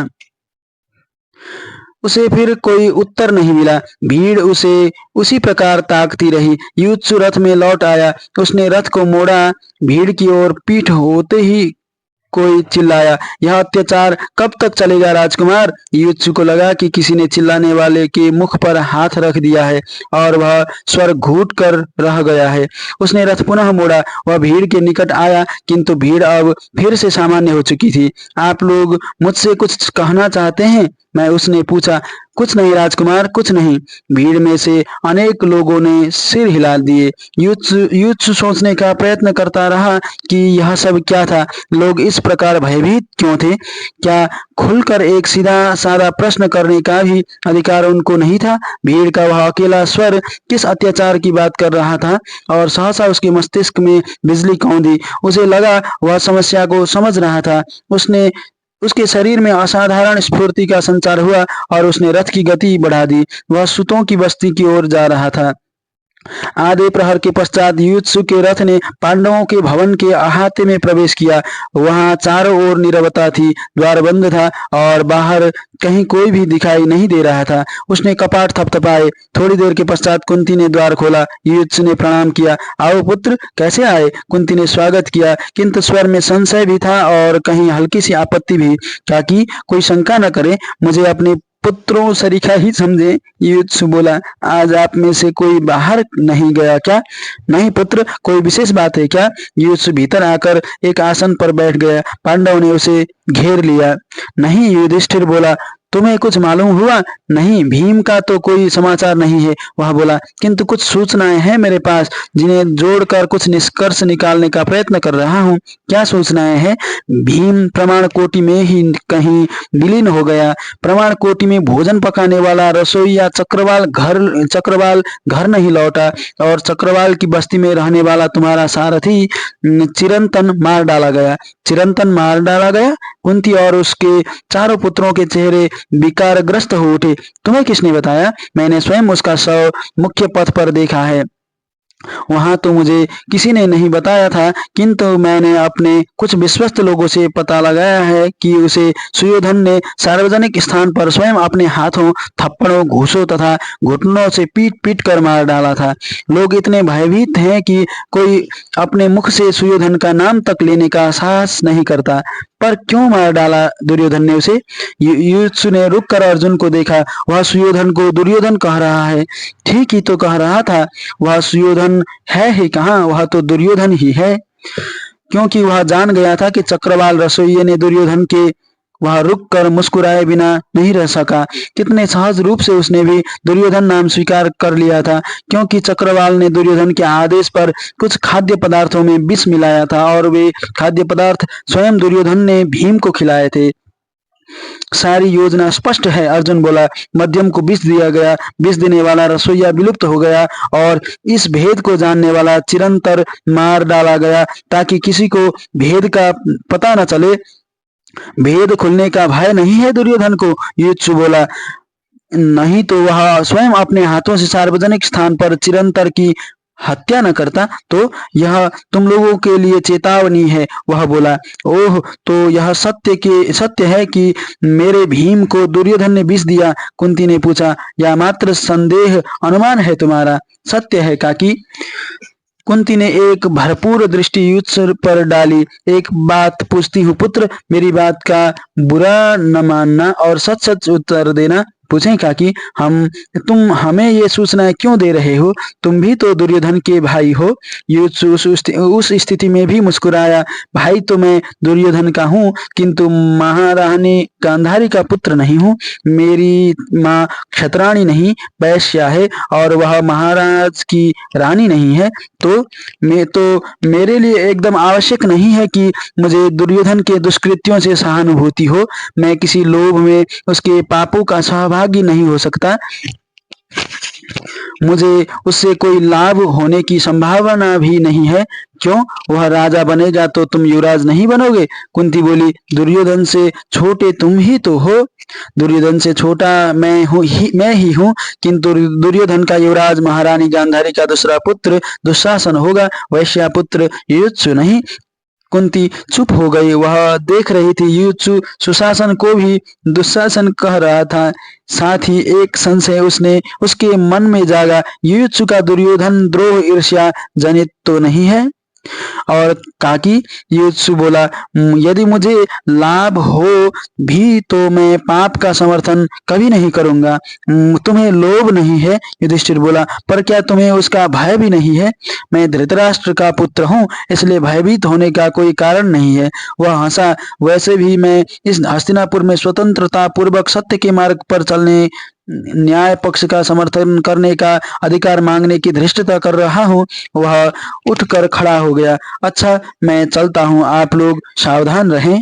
उसे फिर कोई उत्तर नहीं मिला। भीड़ उसे उसी प्रकार ताकती रही। युयुत्सु रथ में लौट आया। उसने रथ को मोड़ा। भीड़ की ओर पीठ होते ही कोई चिल्लाया, यह अत्याचार कब तक चलेगा राजकुमार? युयुत्सु को लगा कि किसी ने चिल्लाने वाले के मुख पर हाथ रख दिया है और वह स्वर घूट कर रह गया है। उसने रथ पुनः मोड़ा। वह भीड़ के निकट आया, किंतु भीड़ अब फिर से सामान्य हो चुकी थी। आप लोग मुझसे कुछ कहना चाहते हैं? उसने पूछा। कुछ नहीं राजकुमार, कुछ नहीं। भीड़ में से अनेक लोगों ने सिर हिला दिए। युयुत्सु सोचने का प्रयत्न करता रहा कि यह सब क्या था। लोग इस प्रकार भयभीत क्यों थे? क्या खुलकर एक सीधा साधा प्रश्न करने का भी अधिकार उनको नहीं था? भीड़ का वह अकेला स्वर किस अत्याचार की बात कर रहा था? और सहसा उसके मस्तिष्क में बिजली कौंधी। उसे लगा वह समस्या को समझ रहा था। उसके शरीर में असाधारण स्फूर्ति का संचार हुआ और उसने रथ की गति बढ़ा दी। वह सूतों की बस्ती की ओर जा रहा था। आधे प्रहर के पश्चात युयुत्सु के रथ ने पांडवों के भवन के अहाते में प्रवेश किया। वहां चारों ओर नीरवता थी। द्वार बंद था और बाहर कहीं कोई भी दिखाई नहीं दे रहा था। उसने कपाट थपथपाए। थोड़ी देर के पश्चात कुंती ने द्वार खोला। युयुत्सु ने प्रणाम किया। आओ पुत्र, कैसे आए? कुंती ने स्वागत किया, किंतु स्वर में संशय भी था और कहीं हल्की सी आपत्ति भी। ताकि कोई शंका न करे, मुझे अपने पुत्रों सरीखा ही समझे। युयुत्सु बोला, आज आप में से कोई बाहर नहीं गया क्या? नहीं पुत्र, कोई विशेष बात है क्या? युयुत्सु भीतर आकर एक आसन पर बैठ गया। पांडव ने उसे घेर लिया। नहीं, युधिष्ठिर बोला, तुम्हें कुछ मालूम हुआ? नहीं, भीम का तो कोई समाचार नहीं है, वह बोला, किंतु कुछ सूचनाएं हैं मेरे पास, जिन्हें जोड़कर कुछ निष्कर्ष निकालने का प्रयत्न कर रहा हूँ। क्या सूचनाएं हैं? भीम प्रमाण कोटि में ही कहीं विलीन हो गया। प्रमाण कोटि में भोजन पकाने वाला रसोईया चक्रवाल घर नहीं लौटा, और चक्रवाल की बस्ती में रहने वाला तुम्हारा सारथी चिरंतन मार डाला गया। चिरंतन मार डाला गया? कुंती और उसके चारों पुत्रों के चेहरे विकारग्रस्त हो उठे। तुम्हें किसने बताया? मैंने स्वयं उसका शव मुख्य पथ पर देखा है। वहां तो मुझे किसी ने नहीं बताया था, किंतु मैंने अपने कुछ विश्वस्त लोगों से पता लगाया है कि उसे सुयोधन ने सार्वजनिक स्थान पर स्वयं अपने हाथों, थप्पड़ों, घूसों तथा घुटनों से पीट पीट कर मार डाला था। लोग इतने भयभीत हैं कि कोई अपने मुख से सुयोधन का नाम तक लेने का साहस नहीं करता। पर क्यों मार डाला दुर्योधन ने उसे? युयुत्सु ने रुक कर अर्जुन को देखा। वह सुयोधन को दुर्योधन कह रहा है। ठीक ही तो कह रहा था। वह सुयोधन है ही कहाँ, वह तो दुर्योधन ही है। क्योंकि वह जान गया था कि चक्रवाल रसोइये ने दुर्योधन के वह रुक कर मुस्कुराए बिना नहीं रह सका। कितने सहज रूप से उसने भी दुर्योधन नाम स्वीकार कर लिया था, क्योंकि चक्रवाल ने दुर्योधन के आदेश पर कुछ खाद्य पदार्थों में विष मिलाया था, और वे खाद्य पदार्थ स्वयं दुर्योधन ने भीम को खिलाए थे। सारी योजना स्पष्ट है, अर्जुन बोला। मध्यम को विष दिया गया, विष देने वाला रसोईया विलुप्त हो गया, और इस भेद को जानने वाला चिरंतर मार डाला गया, ताकि किसी को भेद का पता न चले। भेद खुलने का भय नहीं है दुर्योधन को? युयुत्सु बोला। नहीं तो वह स्वयं अपने हाथों से सार्वजनिक स्थान पर चिरंतर की हत्या न करता। तो यह तुम लोगों के लिए चेतावनी है, वह बोला। ओह, तो यह सत्य है कि मेरे भीम को दुर्योधन ने विष दिया? कुंती ने पूछा। या मात्र संदेह अनुमान है तुम्हारा? सत्य है काकी। कुंती ने एक भरपूर दृष्टि युयुत्सु पर डाली। एक बात पूछती हूँ पुत्र, मेरी बात का बुरा न मानना और सच सच उत्तर देना। पूछें काकी, तुम हमें ये सूचना क्यों दे रहे हो? तुम भी तो दुर्योधन के भाई हो। युयुत्सु उस स्थिति में भी मुस्कुराया। भाई तो मैं दुर्योधन का हूँ, किंतु महारानी गांधारी का पुत्र नहीं हूँ। मेरी माँ क्षत्राणी नहीं, वैश्या है, और वह महाराज की रानी नहीं है। तो मेरे लिए एकदम आवश्यक नहीं है कि मुझे दुर्योधन के दुष्कृत्यों से सहानुभूति हो। मैं किसी लोभ में उसके पापों का सहभागी नहीं हो सकता। मुझे उससे कोई लाभ होने की संभावना भी नहीं है। क्यों? वह राजा बनेगा तो तुम युवराज नहीं बनोगे? कुंती बोली। दुर्योधन से छोटे तुम ही तो हो। दुर्योधन से छोटा मैं ही हूँ, किंतु दुर्योधन का युवराज महारानी गांधारी का दूसरा पुत्र दुशासन होगा, वैश्या पुत्र युयुत्सु नहीं। कुंती चुप हो गई। वह देख रही थी युयुत्सु सुशासन को भी दुशासन कह रहा था। साथ ही एक संशय उसके मन में जागा। युयुत्सु का दुर्योधन द्रोह ईर्ष्या जनित तो नहीं है? और काकी, युयुत्सु बोला, यदि मुझे लाभ हो भी तो मैं पाप का समर्थन कभी नहीं करूंगा। तुम्हें लोभ नहीं है? युधिष्ठिर बोला। पर क्या तुम्हें उसका भय भी नहीं है? मैं धृतराष्ट्र का पुत्र हूँ, इसलिए भयभीत होने का कोई कारण नहीं है। वह हंसा। वैसे भी मैं इस हस्तिनापुर में स्वतंत्रता पूर्वक सत्य के मार्ग पर चलने, न्याय पक्ष का समर्थन करने का अधिकार मांगने की धृष्टता कर रहा हूँ। वह उठकर खड़ा हो गया। अच्छा, मैं चलता हूँ, आप लोग सावधान रहें।